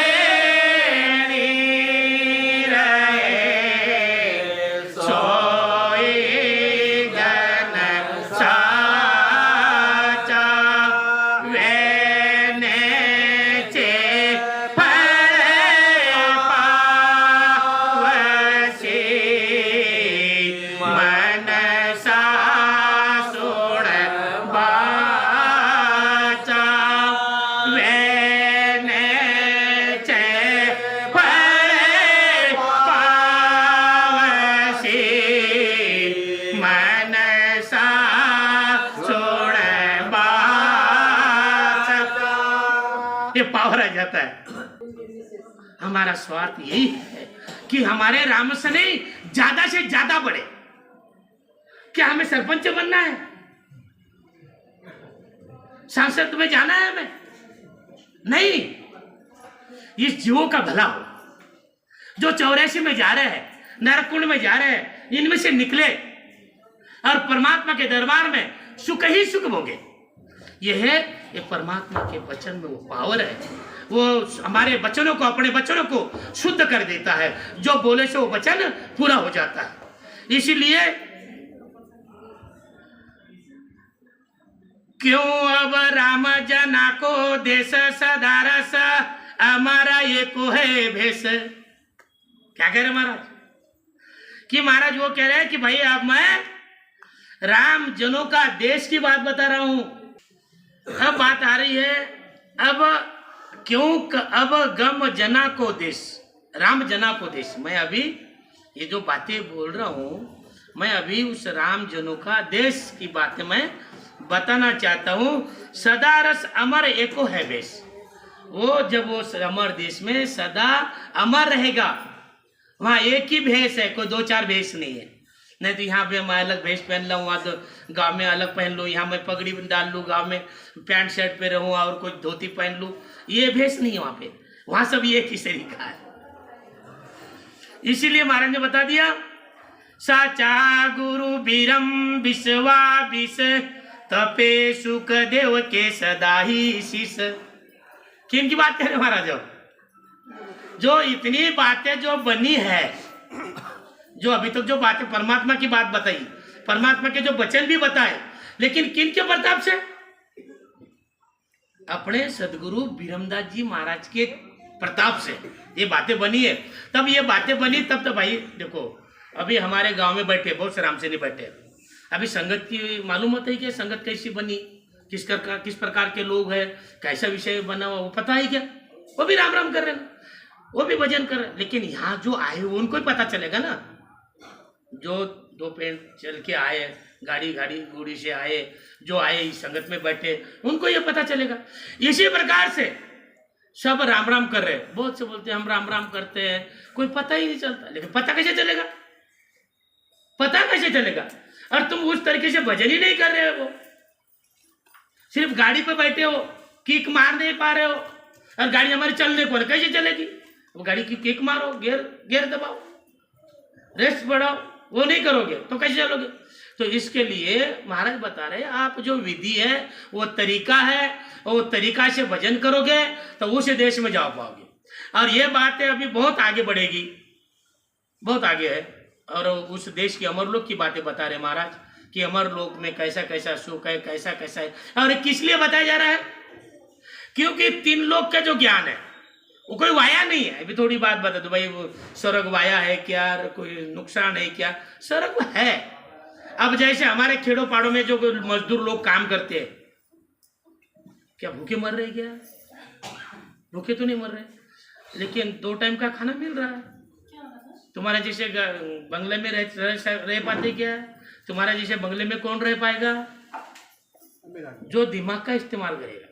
नी ये पावर आ जाता है। हमारा स्वार्थ यही है कि हमारे राम से नहीं ज्यादा से ज्यादा बढ़े। क्या हमें सरपंच बनना है, सांसद में जाना है हमें? नहीं, इस जीवों का भला हो। जो 84 में जा रहे हैं, नरकुंड में जा रहे हैं, इनमें से निकले और परमात्मा के दरबार में सुख ही सुख भोगे। यह है, ये परमात्मा के वचन में वो पावर है। वो हमारे वचनों को, अपने वचनों को शुद्ध कर देता है। जो बोले से वो वचन पूरा हो जाता है। इसीलिए क्यों अब राम जना को देश सदारस हमारा ये को है भेष। क्या कह रहे महाराज? कि महाराज वो कह रहे हैं कि भाई अब मैं राम जनों का देश की बात बता रहा हूं। अब बात आ रही है, अब क्यों अब गम जना को देश, राम जना को देश। मैं अभी ये जो बातें बोल रहा हूं, मैं अभी उस राम जनों का देश की बातें मैं बताना चाहता हूं। सदा रस अमर एको है भेष। वो जब वो अमर देश में सदा अमर रहेगा, वहां एक ही भेष है, कोई 2-4 भेष नहीं है। नहीं तो यहाँ पे मैं अलग भेष पहन लूँ, वहाँ तो गांव में अलग पहन लूँ, यहाँ मैं पगड़ी डाल लूँ, गांव में पैंट शर्ट पे रहूँ और कुछ धोती पहन लूँ, ये भेष नहीं है वहाँ पे। वहाँ सब एक ही तरीका है। इसीलिए महाराज ने बता दिया, साचा गुरु बीरम विश्वा विष तपे सुख देव के सदा ही शीश। किन की बात कह रहे महाराज? जो इतनी बातें जो बनी है, जो अभी तक जो बातें परमात्मा की बात बताई, परमात्मा के जो वचन भी बताए, लेकिन किन के प्रताप से? अपने सदगुरु बीरमदास जी महाराज के प्रताप से ये बातें बनी है। तब ये बातें बनी तब तो भाई देखो, अभी हमारे गांव में बैठे बहुत से राम से नहीं बैठे, अभी संगत की मालूम होता है कि संगत कैसी बनी, किस प्रकार के लोग हैं, कैसा विषय बना हुआ, वो पता है क्या? वो भी राम राम कर रहे हैं, वो भी भजन कर रहे हैं। लेकिन यहाँ जो आए उनको ही पता चलेगा ना। जो 2 पेड़ चल के आए, गाड़ी घोड़ी से आए, जो आए इस संगत में बैठे, उनको ये पता चलेगा। इसी प्रकार से सब राम राम कर रहे हैं। बहुत से बोलते हैं हम राम राम करते हैं, कोई पता ही नहीं चलता। लेकिन पता कैसे चलेगा? पता कैसे चलेगा? और तुम उस तरीके से भजन ही नहीं कर रहे हो, सिर्फ गाड़ी पे बैठे हो, किक मार नहीं पा रहे हो, और गाड़ी हमारी चलने को कैसे चलेगी? वो गाड़ी की किक मारो, गियर दबाओ, रेस्ट बढ़ाओ, वो नहीं करोगे तो कैसे चलोगे? तो इसके लिए महाराज बता रहे, आप जो विधि है, वो तरीका है, वो तरीका से भजन करोगे तो उस देश में जा पाओगे। और ये बातें अभी बहुत आगे बढ़ेगी, बहुत आगे है। और उस देश की अमरलोक की बातें बता रहे महाराज कि अमरलोक में कैसा कैसा सुख है, कैसा कैसा है। और किस लिए बताया जा रहा है? क्योंकि 3 लोक का जो ज्ञान है वो कोई वाया नहीं है। अभी थोड़ी बात बता दो भाई, वो स्वर्ग वाया है क्या, कोई नुकसान है क्या? स्वर्ग है। अब जैसे हमारे खेड़ों पाड़ों में जो मजदूर लोग काम करते हैं, क्या भूखे मर रहे क्या? भूखे तो नहीं मर रहे, लेकिन 2 टाइम का खाना मिल रहा है। तुम्हारे जैसे बंगले में रह पाते क्या? तुम्हारा जैसे बंगले में कौन रह पाएगा? जो दिमाग का इस्तेमाल करेगा,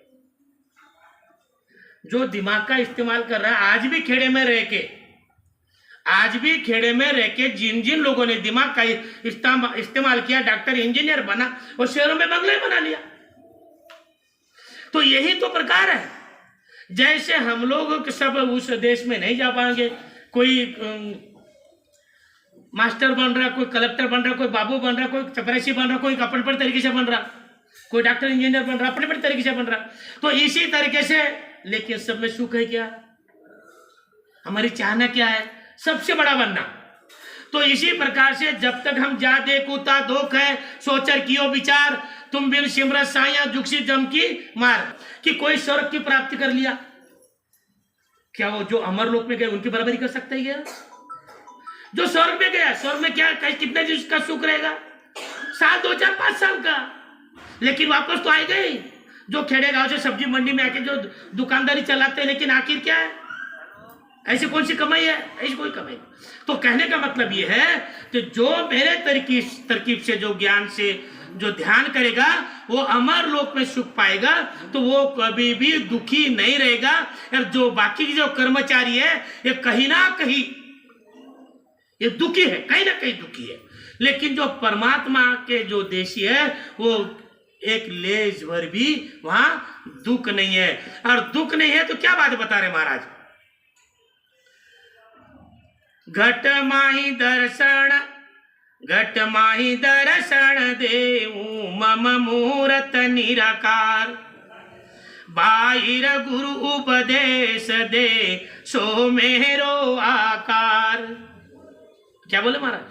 जो दिमाग का इस्तेमाल कर रहा है। आज भी खेड़े में रह के जिन लोगों ने दिमाग का इस्तेमाल किया, डॉक्टर इंजीनियर बना, और शहरों में बंगले बना लिया। तो यही तो प्रकार है। जैसे हम लोग सब उस देश में नहीं जा पाएंगे, कोई मास्टर बन रहा, कोई कलेक्टर बन रहा, कोई बाबू बन रहा, कोई चपरासी बन रहा, कोई अपने तरीके से बन रहा, कोई डॉक्टर इंजीनियर बन रहा, अपने तरीके से बन रहा। तो इसी तरीके से, लेकिन सब में सुख है क्या? हमारी चाहना क्या है? सबसे बड़ा बनना। तो इसी प्रकार से जब तक हम जा देखूता दोख है, सोचर कियो विचार, तुम बिन सिमरत साया जुगसी जम की मार। कि कोई स्वर्ग की प्राप्ति कर लिया, क्या वो जो अमरलोक में गए उनकी बराबरी कर सकता है क्या? जो स्वर्ग में गया, स्वर्ग में क्या कितने दिन का सुख रहेगा? 7, 2, 4, 5 साल का। लेकिन वापस तो आएगा ही। जो खेड़े गांव से सब्जी मंडी में आके जो दुकानदारी चलाते हैं, लेकिन आखिर क्या है? ऐसी कौन सी कमाई है? ऐसी कोई कमाई। तो कहने का मतलब ये है कि जो मेरे तरकीब से, जो ज्ञान से, जो ध्यान करेगा वो अमर लोक में सुख पाएगा, तो वो कभी भी दुखी नहीं रहेगा। और जो बाकी जो कर्मचारी है ये कहीं ना कहीं ये दुखी है, कहीं ना कहीं दुखी है। लेकिन जो परमात्मा के जो देशी है वो एक लेज भर भी वहां दुख नहीं है। और दुख नहीं है तो क्या बात बता रहे महाराज, घट माही दर्शन देऊ मम मूरत निराकार, बाहिर गुरु उपदेश दे सो मेरो आकार। क्या बोले महाराज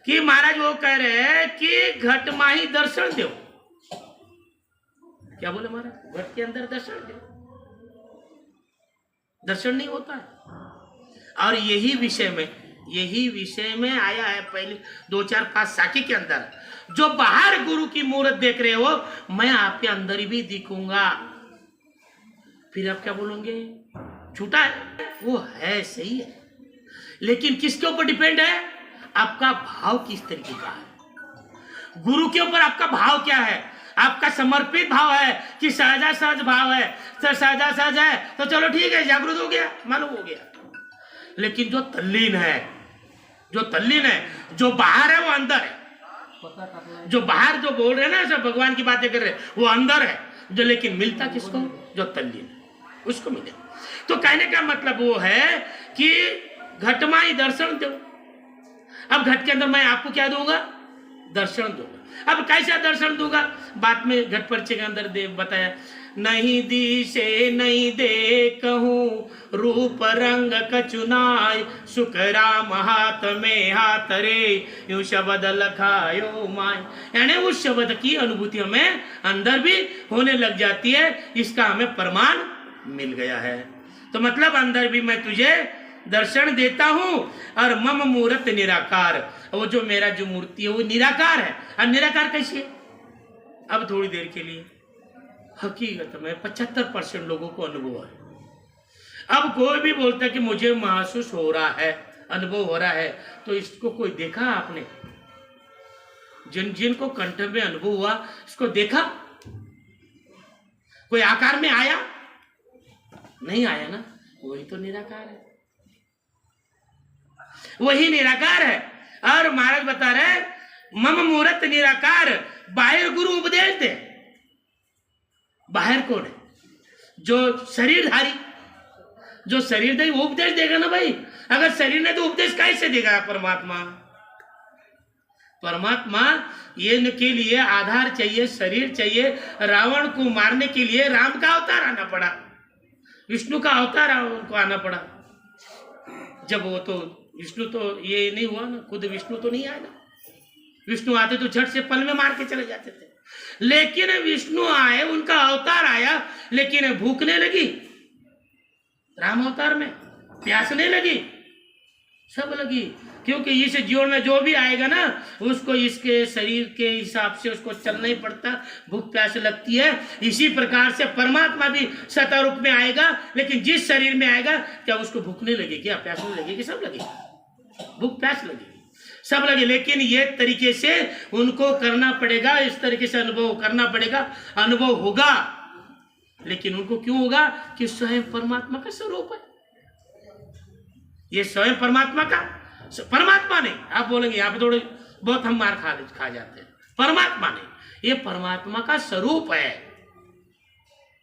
कि महाराज वो कह रहे हैं कि घट माही दर्शन दो। क्या बोले महाराज, घट के अंदर दर्शन दो, दर्शन नहीं होता है। और यही विषय में आया है पहले 2 4 5 साखी के अंदर, जो बाहर गुरु की मूर्त देख रहे हो मैं आपके अंदर भी दिखूंगा। फिर आप क्या बोलोगे, झूठा है, वो है सही है, लेकिन किसके ऊपर डिपेंड है, आपका भाव किस तरीके का है। गुरु के ऊपर आपका भाव क्या है, आपका समर्पित भाव है कि सहजा सहज भाव है, तो सहजा सहज है तो चलो ठीक है, जागृत हो गया, मालूम हो गया। लेकिन जो तल्लीन है, जो बाहर है वो अंदर है। जो बाहर जो बोल रहे हैं ना, सब भगवान की बातें कर रहे हैं, वो अंदर है। जो लेकिन मिलता किसको, जो तल्लीन है उसको मिले। तो कहने का मतलब वो है कि घटमाई दर्शन दो। अब घट के अंदर मैं आपको क्या दूंगा, दर्शन दूंगा। अब कैसा दर्शन दूंगा, बात में घट परिचय के अंदर बताया, नहीं दिशे नहीं देखूं रूप रंग कचुनाय, सुख राम हाथ में हाथ रे यूं शब्द लखायो माय। यानी उस शब्द की अनुभूति हमें अंदर भी होने लग जाती है, इसका हमें प्रमाण मिल गया है। तो मतलब अंदर भी मैं तुझे दर्शन देता हूं और मम मूर्त निराकार, वो जो मेरा जो मूर्ति है वो निराकार है। अब निराकार कैसे, अब थोड़ी देर के लिए हकीकत में 75% लोगों को अनुभव है। अब कोई भी बोलता है कि मुझे महसूस हो रहा है, अनुभव हो रहा है, तो इसको कोई देखा आपने, जिनको कंठ में अनुभव हुआ इसको देखा, कोई आकार में आया नहीं आया ना, वही तो निराकार है, वही निराकार है। और महाराज बता रहे मम मूर्त निराकार, बाहर गुरु उपदेश दे। बाहर कौन है, जो शरीरधारी, जो शरीरधारी वो उपदेश देगा ना भाई। अगर शरीर ने तो उपदेश कैसे देगा परमात्मा। परमात्मा ये के लिए आधार चाहिए, शरीर चाहिए। रावण को मारने के लिए राम का अवतार आना पड़ा, विष्णु का अवतार उनको आना पड़ा। जब वो तो विष्णु तो ये नहीं हुआ ना, खुद विष्णु तो नहीं आया ना। विष्णु आते तो झट से पल में मार के चले जाते थे, लेकिन विष्णु आए, उनका अवतार आया, लेकिन भूखने लगी राम अवतार में, प्यासने लगी, सब लगी। क्योंकि इस जीवन में जो भी आएगा ना, उसको इसके शरीर के हिसाब से उसको चलना ही पड़ता, भूख प्यास लगती है। इसी प्रकार से परमात्मा भी सता रूप में आएगा, लेकिन जिस शरीर में आएगा क्या उसको भूखने लगेगी, क्या प्यासने लगेगी, सब लगेगी, भूख प्यास लगेगी, सब लगे। लेकिन ये तरीके से उनको करना पड़ेगा, इस तरीके से अनुभव करना पड़ेगा, अनुभव होगा। लेकिन उनको क्यों होगा कि स्वयं परमात्मा का स्वरूप है, ये स्वयं परमात्मा का, परमात्मा नहीं। आप बोलेंगे यहाँ पे थोड़े बहुत हम मार खा जाते हैं, परमात्मा नहीं, ये परमात्मा का स्वरूप है।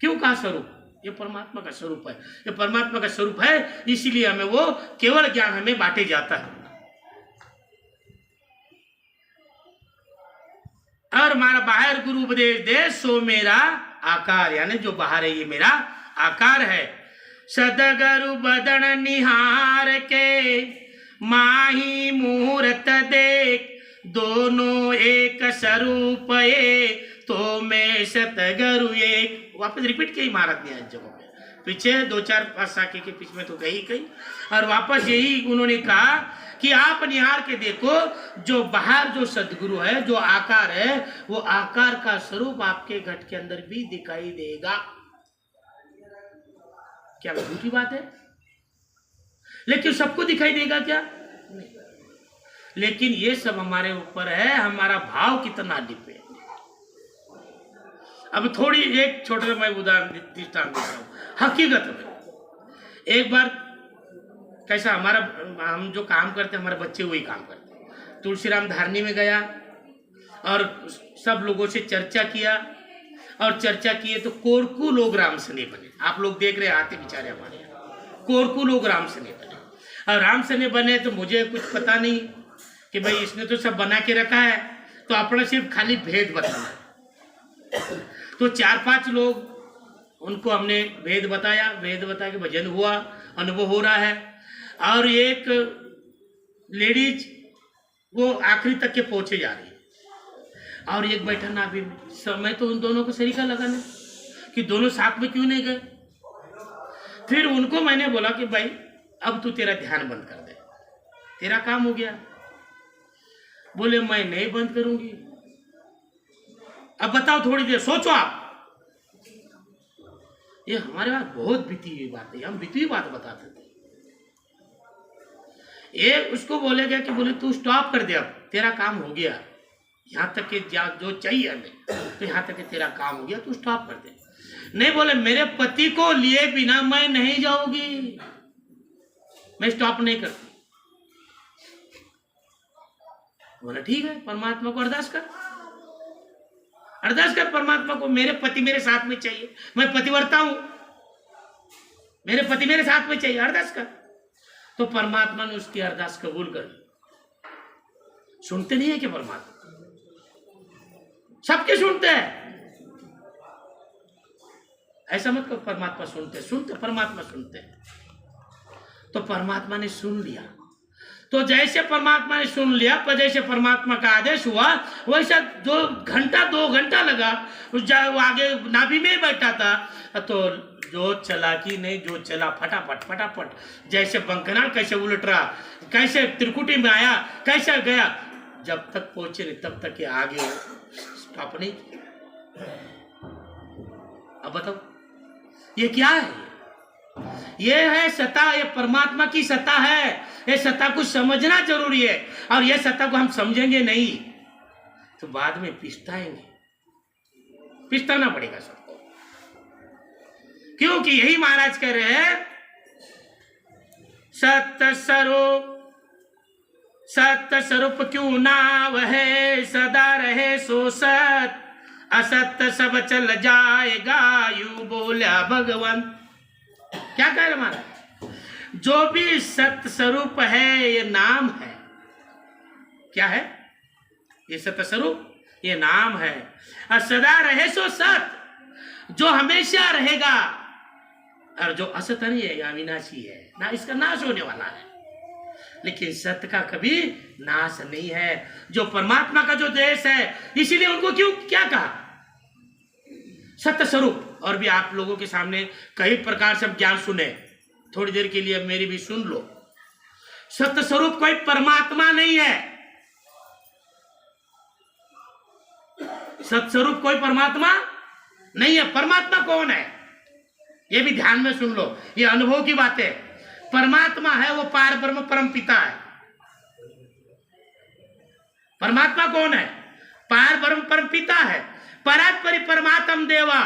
क्यों कहा स्वरूप, ये परमात्मा का स्वरूप है, ये परमात्मा का स्वरूप है, इसीलिए हमें वो केवल ज्ञान हमें बांटे जाता है। और हमारा बाहर गुरु उपदेश दे सो मेरा आकार, यानी जो बाहर है ये मेरा आकार है। सदगरु बदन निहार के माही मूर्त देख, दोनों एक स्वरूप ये तो मैं सतगरु एक। वापस रिपीट किया महाराज ने आज जगह पे, पीछे 2 4 5 साखी के पीछे में तो कहीं और वापस यही उन्होंने कहा कि आप निहार के देखो, जो बाहर जो सदगुरु है, जो आकार है, वो आकार का स्वरूप आपके घट के अंदर भी दिखाई देगा। क्या झूठी बात है? लेकिन सबको दिखाई देगा क्या? नहीं। लेकिन ये सब हमारे ऊपर है, हमारा भाव कितना डिपेंड। अब थोड़ी एक छोटे मैं उदाहरण दृष्टांत देता हूँ। हकीकत में एक बार कैसा हमारा, हम जो काम करते हमारे बच्चे वही काम करते। तुलसीराम धारनी में गया और सब लोगों से चर्चा किया, और चर्चा किए तो कोरकू लोग रामसने बने। आप लोग देख रहे आते बेचारे हमारे यहाँ कोरकू लोग रामसने बने, और रामसने बने तो मुझे कुछ पता नहीं कि भाई इसने तो सब बना के रखा है, तो अपना सिर्फ खाली भेद बताना। तो 4-5 लोग उनको हमने भेद बताया, भेद बता के भजन हुआ, अनुभव हो रहा है। और एक लेडीज वो आखिरी तक के पहुंचे जा रही है, और एक बैठा नाभि में। समय तो उन दोनों को सरीका लगा ना कि दोनों साथ में क्यों नहीं गए। फिर उनको मैंने बोला कि भाई अब तू तेरा ध्यान बंद कर दे, तेरा काम हो गया। बोले मैं नहीं बंद करूंगी। अब बताओ, थोड़ी देर सोचो आप। ये हमारे पास बहुत बीती हुई बात है, हम बीती हुई बात बताते थे। ये उसको बोलेगा कि बोले तू स्टॉप कर दे, अब तेरा काम हो गया, यहाँ तक के जो चाहिए हमें, तो यहाँ तक के तेरा काम हो गया, तू स्टॉप कर दे। नहीं, बोले मेरे पति को लिए बिना मैं नहीं जाऊंगी, मैं स्टॉप नहीं करती। बोला ठीक है, परमात्मा को अरदास कर, अरदास कर परमात्मा को, मेरे पति मेरे साथ में चाहिए, मैं पतिव्रता हूं, मेरे पति मेरे साथ में चाहिए, अरदास कर। तो परमात्मा ने उसकी अरदास कबूल कर ली। सुनते नहीं है कि परमात्मा सबके सुनते हैं, ऐसा मत करो परमात्मा सुनते, सुनते परमात्मा सुनते हैं। तो परमात्मा ने सुन लिया। तो जैसे परमात्मा ने सुन लिया, पर जैसे परमात्मा का आदेश हुआ, वैसा 2 घंटा लगा। वो आगे नाभि में बैठा था, तो जो चलाकी नहीं, जो चला फटाफट फटाफट, जैसे बंकनार कैसे उलट रहा, कैसे त्रिकुटी में आया, कैसे गया, जब तक पहुंचे नहीं तब तक के आगे स्टॉप नहीं। अब बताओ ये क्या है? ये है सत्ता, ये परमात्मा की सत्ता है। ये सत्ता को समझना जरूरी है, और ये सत्ता को हम समझेंगे नहीं तो बाद में पिछताएंगे, पिछताना पड़ेगा सबको। क्योंकि यही महाराज कह रहे हैं, सत्य स्वरूप क्यों ना वह सदा रहे सो सत, असत्य सब चल जाएगा, यूं बोला भगवान। क्या कह रहे महाराज? जो भी सत्य स्वरूप है ये नाम है। क्या है ये सत्य स्वरूप? ये नाम है। और सदा रहे सो सत, जो हमेशा रहेगा, और जो असत नहीं है अविनाशी है ना, इसका नाश होने वाला है। लेकिन सत्य का कभी नाश नहीं है, जो परमात्मा का जो देश है, इसीलिए उनको क्यों क्या कहा सत्य स्वरूप। और भी आप लोगों के सामने कई प्रकार से ज्ञान सुने, थोड़ी देर के लिए मेरी भी सुन लो। सत्य स्वरूप कोई परमात्मा नहीं है, सत्य स्वरूप कोई परमात्मा नहीं है। परमात्मा कौन है ये भी ध्यान में सुन लो, ये अनुभव की बात है। परमात्मा है वो पार ब्रह्म परम पिता है। परमात्मा कौन है? पार ब्रह्म परम पिता है। परात्परि परमात्म देवा,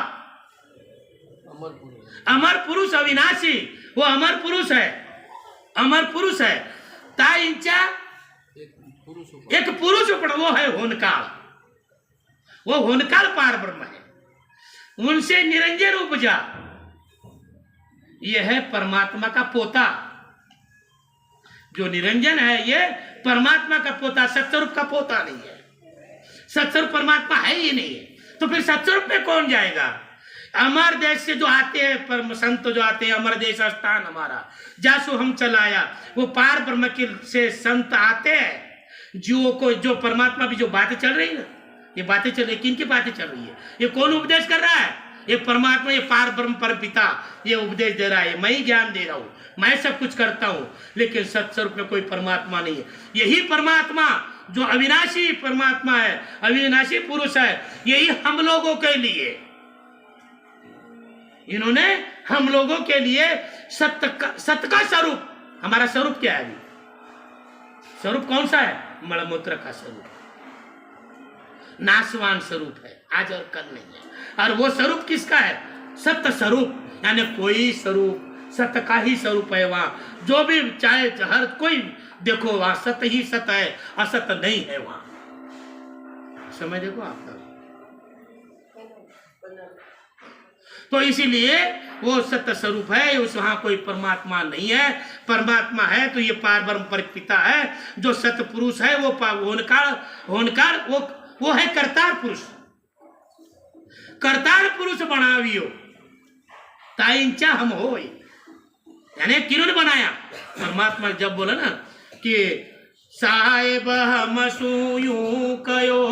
अमर पुरुष अविनाशी, वो अमर पुरुष है, अमर पुरुष है। ताइंचा एक पुरुष उपड़, वो है होनकाल, वो होनकाल पार ब्रह्म है, उनसे निरंजन उपजा। ये है परमात्मा का पोता, जो निरंजन है ये परमात्मा का पोता, सत्स्वरूप का पोता नहीं है। सत्स्वरूप परमात्मा है ही नहीं है, तो फिर सत्स्वरूप में कौन जाएगा? अमर देश से जो आते हैं परम संत, जो आते हैं अमर देश स्थान हमारा, जासु हम चलाया, वो पार ब्रह्म के से संत आते हैं। जीवों को जो परमात्मा की जो बातें चल रही है ना, ये बातें चल रही, किन की बातें चल रही है? ये कौन उपदेश कर रहा है? ये परमात्मा, ये पार ब्रह्म परम पिता ये उपदेश दे रहा है। मैं ही ज्ञान दे रहा हूँ, मैं सब कुछ करता हूँ, लेकिन सत्स्वरूप में कोई परमात्मा नहीं है। यही परमात्मा जो अविनाशी परमात्मा है, अविनाशी पुरुष है, यही हम लोगों के लिए, इन्होंने हम लोगों के लिए सत्य का स्वरूप, हमारा स्वरूप क्या है? अभी स्वरूप कौन सा है? मलमूत्र का स्वरूप, नाशवान स्वरूप है, आज और कल नहीं है। और वो स्वरूप किसका है? सत्य स्वरूप, यानी कोई स्वरूप सत्य का ही स्वरूप है। वहां जो भी चाहे हर कोई देखो वहां सत्य ही सत्य है, असत्य नहीं है वहां। समय देखो आपका। तो इसीलिए वो सत्य स्वरूप है, उस वहां कोई परमात्मा नहीं है। परमात्मा है तो ये पारब्रह्म परपिता है, जो सत्य पुरुष है, वो होनकार वो है करतार पुरुष। करतार पुरुष बनावियो ताइंचा हम हो, यानी किरण बनाया। परमात्मा जब बोला ना कि साहेब हम सुयू कयो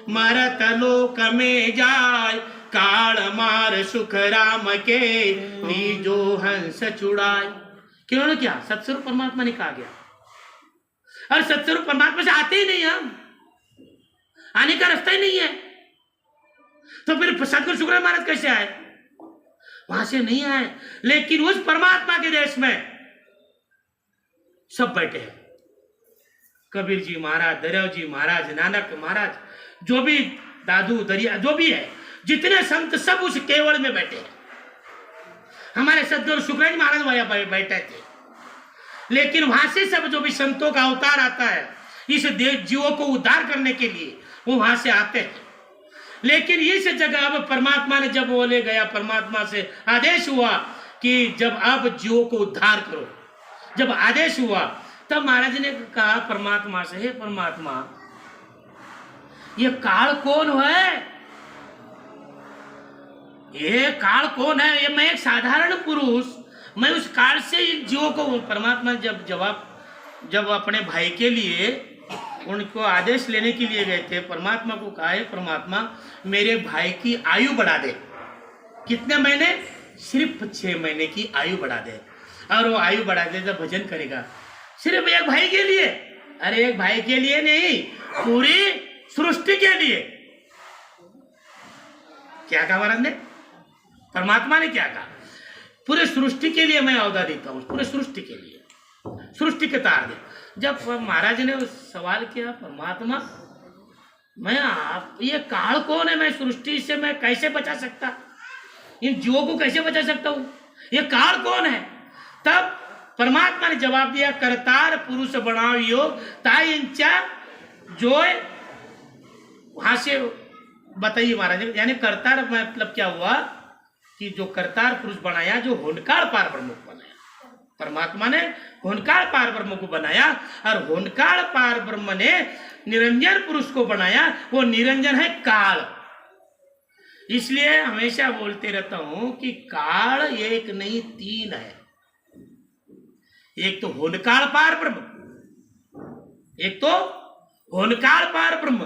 मरत लोक में जाय, काल मार सुख राम के जो हंस चुड़ाए। किन्होंने क्या? सत्स्वरूप परमात्मा ने कहा गया। और सत्स्वरूप परमात्मा से आते ही नहीं, हम आने का रास्ता ही नहीं है। तो फिर सतगुरु शुक्राचार्य महाराज कैसे आए? वहां से नहीं आए, लेकिन उस परमात्मा के देश में सब बैठे हैं। कबीर जी महाराज, दरिया जी महाराज, नानक महाराज, जो भी दादू दरिया जो भी है, जितने संत सब उस केवल में बैठे हैं। हमारे सदगुरु शुक्राचार्य महाराज वहां बैठे थे, लेकिन वहां से सब जो भी संतों का अवतार आता है इस जीवों को उद्धार करने के लिए, वो वहां से आते हैं। लेकिन इस जगह अब परमात्मा ने जब बोले गया, परमात्मा से आदेश हुआ कि जब आप जीवों को उद्धार करो, जब आदेश हुआ तब महाराज ने कहा परमात्मा से, हे परमात्मा ये काल कौन है? ये काल कौन है? ये मैं एक साधारण पुरुष, मैं उस काल से इन जीवों को। परमात्मा जब अपने भाई के लिए उनको आदेश लेने के लिए गए थे, परमात्मा को कहा है परमात्मा मेरे भाई की आयु बढ़ा दे। कितने महीने? सिर्फ 6 महीने की आयु बढ़ा दे। और वो आयु बढ़ा दे तो भजन करेगा। सिर्फ एक भाई के लिए? अरे एक भाई के लिए नहीं, पूरी सृष्टि के लिए। क्या कहा महाराज ने? परमात्मा ने क्या कहा? पूरे सृष्टि के लिए मैं अवधा देता हूं, पूरे सृष्टि के लिए, सृष्टि के तार दे। जब महाराज ने सवाल किया परमात्मा मैं आप ये काल कौन है? मैं सृष्टि से मैं कैसे बचा सकता, इन जीवों को कैसे बचा सकता हूं? ये काल कौन है? तब परमात्मा ने जवाब दिया करतार पुरुष बनावियो ताई इंचा जो वहां से बताइए महाराज। यानी करतार मतलब क्या हुआ कि जो करतार पुरुष बनाया, जो होनकार पार ब्रह्म को बनाया, परमात्मा ने होनकार पार ब्रह्म को बनाया। और होनकार पार ब्रह्म ने निरंजन पुरुष को बनाया। वो निरंजन है काल। इसलिए हमेशा बोलते रहता हूं कि काल एक नहीं 3 है। एक तो होनकार पार ब्रह्म, एक तो होनकार पार ब्रह्म,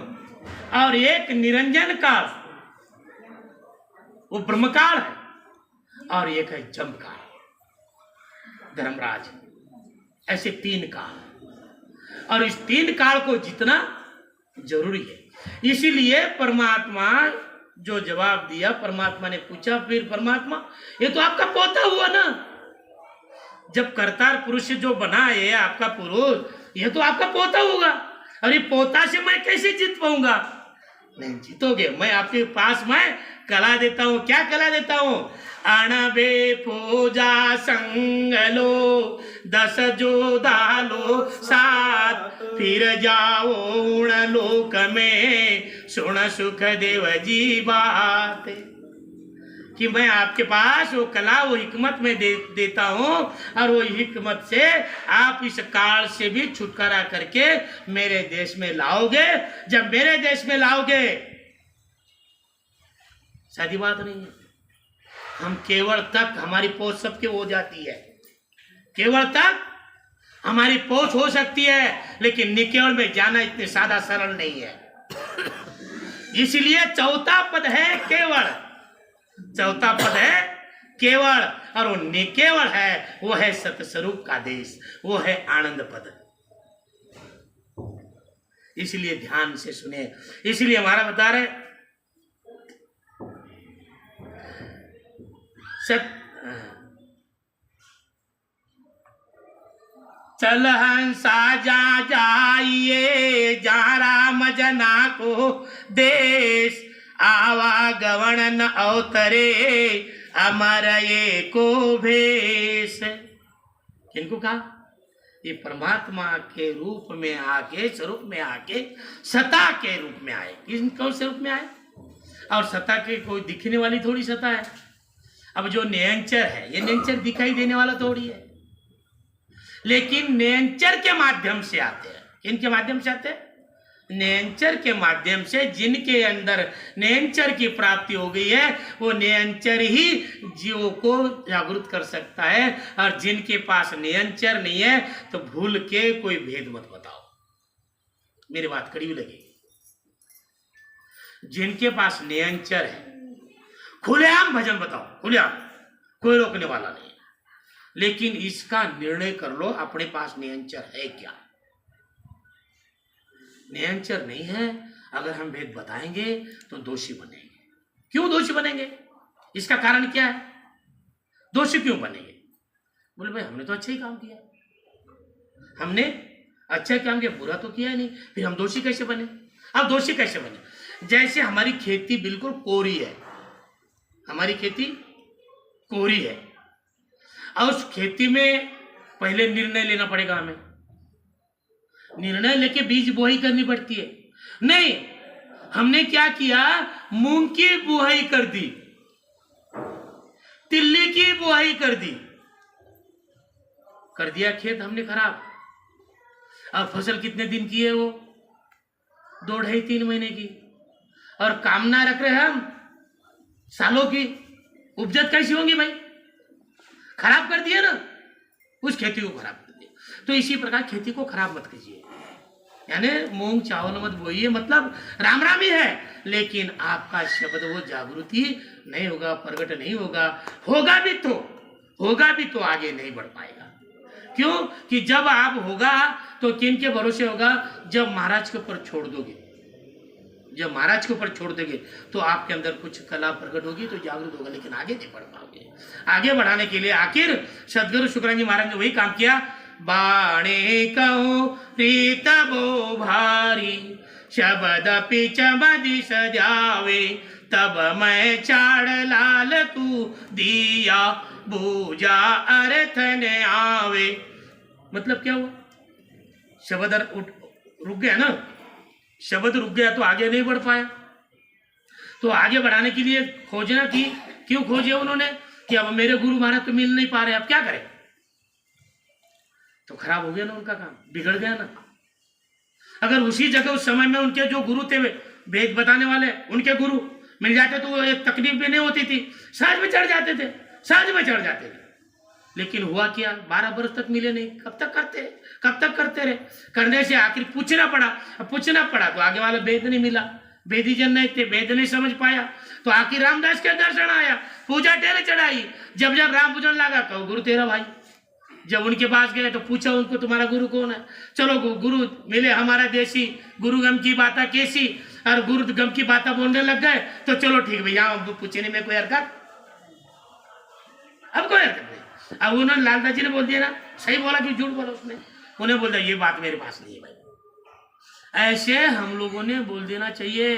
और एक निरंजन काल, वो ब्रह्म काल है, और एक है जम काल, धर्मराज। ऐसे 3 काल, और इस 3 काल को जीतना जरूरी है। इसीलिए परमात्मा जो जवाब दिया, परमात्मा ने पूछा फिर परमात्मा ये तो आपका पोता हुआ ना, जब करतार पुरुष जो बना है आपका पुरुष, ये तो आपका पोता होगा। और ये पोता से मैं कैसे जीत पाऊंगा? नहीं जीतोगे। मैं आपके पास मैं कला देता हूं। क्या कला देता हूं? अणबे पूजा संगलो 10 जो दालो 7 फिर जाओ उण लोक में सुन सुख देव जी बात। कि मैं आपके पास वो कला, वो हिकमत में देता हूं, और वो हिकमत से आप इस काल से भी छुटकारा करके मेरे देश में लाओगे। जब मेरे देश में लाओगे, सादी बात नहीं है, हम केवल तक हमारी पहुंच सबके हो जाती है, केवल तक हमारी पहुंच हो सकती है, लेकिन निकेवल में जाना इतने सादा सरल नहीं है। इसलिए चौथा पद है केवल, चौथा पद है केवल, और वो निकेवल है, वो है सतस्वरूप का देश, वो है आनंद पद। इसलिए ध्यान से सुने। इसलिए हमारा बता रहे चल हंसा जा जाइए जहाँ राम जना को देश, आवा गवण न अवतरे अमर ये को भेष। किनको कहा? ये परमात्मा के रूप में आके, स्वरूप में आके, सता के रूप में आए। किन कौन से रूप में आए? और सता के कोई दिखने वाली थोड़ी सता है। अब जो नियंचर है, ये नियंचर दिखाई देने वाला थोड़ी है, लेकिन नियंचर के माध्यम से आते हैं। किनके माध्यम से आते हैं? नियंचर के माध्यम से। जिनके अंदर नियंचर की प्राप्ति हो गई है, वो नियंचर ही जीवों को जागृत कर सकता है। और जिनके पास नियंचर नहीं है, तो भूल के कोई भेद मत बताओ, मेरी बात कड़वी लगेगी। जिनके पास नियंचर है, खुलेआम भजन बताओ, खुलेआम, कोई रोकने वाला नहीं। लेकिन इसका निर्णय कर लो, अपने पास नियंचर है क्या? नियंचर नहीं है, अगर हम भेद बताएंगे तो दोषी बनेंगे। क्यों दोषी बनेंगे? इसका कारण क्या है? दोषी क्यों बनेंगे? बोले भाई हमने तो अच्छा ही काम किया, हमने अच्छा काम किया, बुरा तो किया ही नहीं, फिर हम दोषी कैसे बने? अब दोषी कैसे बने? जैसे हमारी खेती बिल्कुल कोरी है, हमारी खेती कोरी है, और उस खेती में पहले निर्णय लेना पड़ेगा हमें। निर्णय लेके बीज बुआई करनी पड़ती है। नहीं, हमने क्या किया? मूंग की बुआई कर दी, तिल्ली की बुआई कर दी, कर दिया खेत हमने खराब। अब फसल कितने दिन की है? वो 2-2.5-3 महीने की, और कामना रख रहे हैं हम सालों की। उपजत कैसी होंगी भाई? खराब कर दिया ना, उस खेती को खराब कर दिया। तो इसी प्रकार खेती को खराब मत कीजिए, यानी मूंग चावल मत बोइए, मतलब राम राम ही है, लेकिन आपका शब्द वो जागृति नहीं होगा, प्रकट नहीं होगा। होगा भी तो आगे नहीं बढ़ पाएगा। क्यों? कि जब आप होगा तो किन के भरोसे होगा? जब महाराज के ऊपर छोड़ दोगे, जब महाराज के ऊपर छोड़ दोगे तो आपके अंदर कुछ कला प्रकट होगी, तो जागृत होगा, लेकिन आगे नहीं बढ़ पाओगे। आगे बढ़ाने के लिए आखिर सदगुरु शुक्रानंद जी महाराज ने वही काम किया। बाणे कहो प्रीत बो भारी, शब्द पिचमदि सजावे, तब मैं चाड़ लाल तू दिया, बूझा अर्थ न आवे। मतलब क्या हुआ? शब्द रुक गया ना, शब्द रुक गया तो आगे नहीं बढ़ पाया। तो आगे बढ़ाने के लिए खोजना की, क्यों खोजे उन्होंने? कि अब मेरे गुरु महाराज तो मिल नहीं पा रहे, अब क्या करें? तो खराब हो गया ना उनका काम, बिगड़ गया ना। अगर उसी जगह उस समय में उनके जो गुरु थे, वेद बताने वाले, उनके गुरु मिल जाते तो एक तकलीफ भी नहीं होती थी, सहज में चढ़ जाते थे, सहज में चढ़ जाते थे। लेकिन हुआ क्या? 12 वर्ष तक मिले नहीं। कब तक करते रहे? करने से आखिर पूछना पड़ा तो आगे वाला वेद नहीं मिला, वेदी जन नहीं थे, वेद नहीं समझ पाया, तो आखिर रामदास के दर्शन आया, पूजा टेरे चढ़ाई। जब राम पूजन लगा, कहो गुरु तेरा भाई। जब उनके पास गए तो पूछा उनको, तुम्हारा गुरु कौन है? चलो गुरु मिले हमारा देसी, गुरु गम की बाता कैसी, और गुरु गम की बाता बोलने लग गए, तो चलो ठीक भैया, पूछने में कोई हरकत? अब कोई हरकत नहीं। अब उन्होंने लालदास जी ने बोल दिया ना, सही बोला कि झूठ बोला उसने? उन्हें बोल दिया ये बात मेरे पास नहीं है भाई। ऐसे हम लोगों ने बोल देना चाहिए,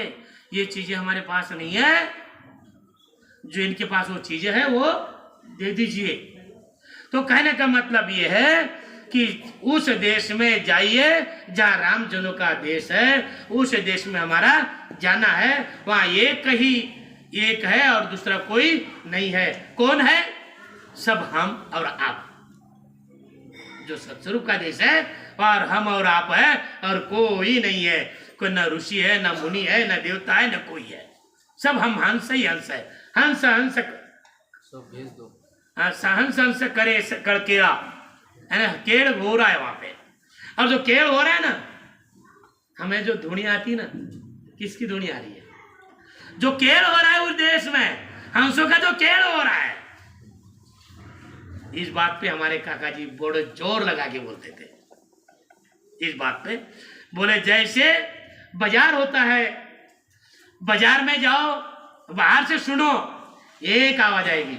ये चीजें हमारे पास नहीं है, जो इनके पास वो चीजें है वो दे दीजिए। तो कहने का मतलब ये है कि उस देश में जाइए जहाँ राम जनों का देश है, उस देश में हमारा जाना है। वहाँ एक है और दूसरा कोई नहीं है। कौन है? सब हम और आप। जो सत्स्वरूप का देश है और हम और आप है, और कोई नहीं है। कोई न ऋषि है, न मुनि है, न देवता है, न कोई है। सब हम हंस ही हंस है। हंस सब भेज दो। हंस करे करकेड़ा है ना, केड़ हो रहा है वहां पे। और जो केड़ हो रहा है ना, हमें जो धुनी आती ना, किसकी धुनी आ रही है? जो केड़ हो रहा है उस देश में, हंसों का जो केड़ हो रहा है। इस बात पे हमारे काका जी बड़े जोर लगा के बोलते थे। इस बात पे बोले, जैसे बाजार होता है, बाजार में जाओ, बाहर से सुनो, एक आवाज आएगी।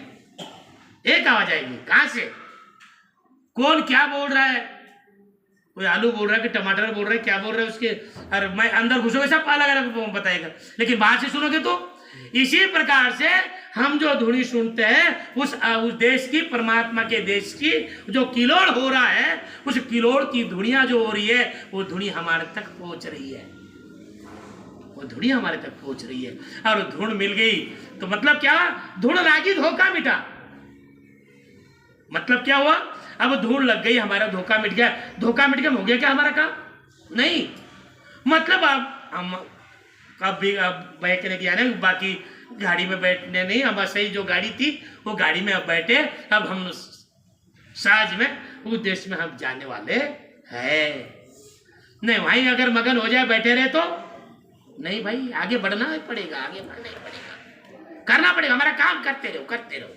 कहां से? कौन क्या बोल रहा है? कोई आलू बोल रहा है कि टमाटर बोल रहा है, क्या बोल रहा है उसके, और मैं अंदर घुसोगे सब अलग अलग बताएगा, लेकिन बाहर से सुनोगे तो। इसी प्रकार से हम जो धुनी सुनते हैं उस देश की, परमात्मा के देश की जो किलोड़ हो रहा है, उस किलोड़ की धुनिया जो हो रही है, वो धुनी हमारे तक पहुंच रही है, वो धुनी हमारे तक पहुंच रही है। और धुन मिल गई तो मतलब क्या, धुन लागी धोखा मिटा। मतलब क्या हुआ, अब धूल लग गई, हमारा धोखा मिट गया। धोखा मिट गया, हो गया क्या हमारा काम? नहीं, मतलब अब हम कभी बैठने की आने, बाकी गाड़ी में बैठने नहीं, हम सही जो गाड़ी थी वो गाड़ी में अब बैठे, अब हम साज में उस देश में हम जाने वाले हैं। नहीं वहीं अगर मगन हो जाए बैठे रहे तो नहीं भाई, आगे बढ़ना ही पड़ेगा, आगे बढ़ना ही पड़ेगा, करना पड़ेगा, हमारा काम करते रहो करते रहो।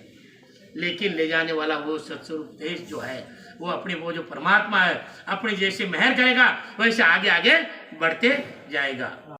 लेकिन ले जाने वाला वो सत्स्वरूप देश जो है, वो अपनी वो जो परमात्मा है, अपनी जैसे मेहर करेगा वैसे आगे आगे बढ़ते जाएगा।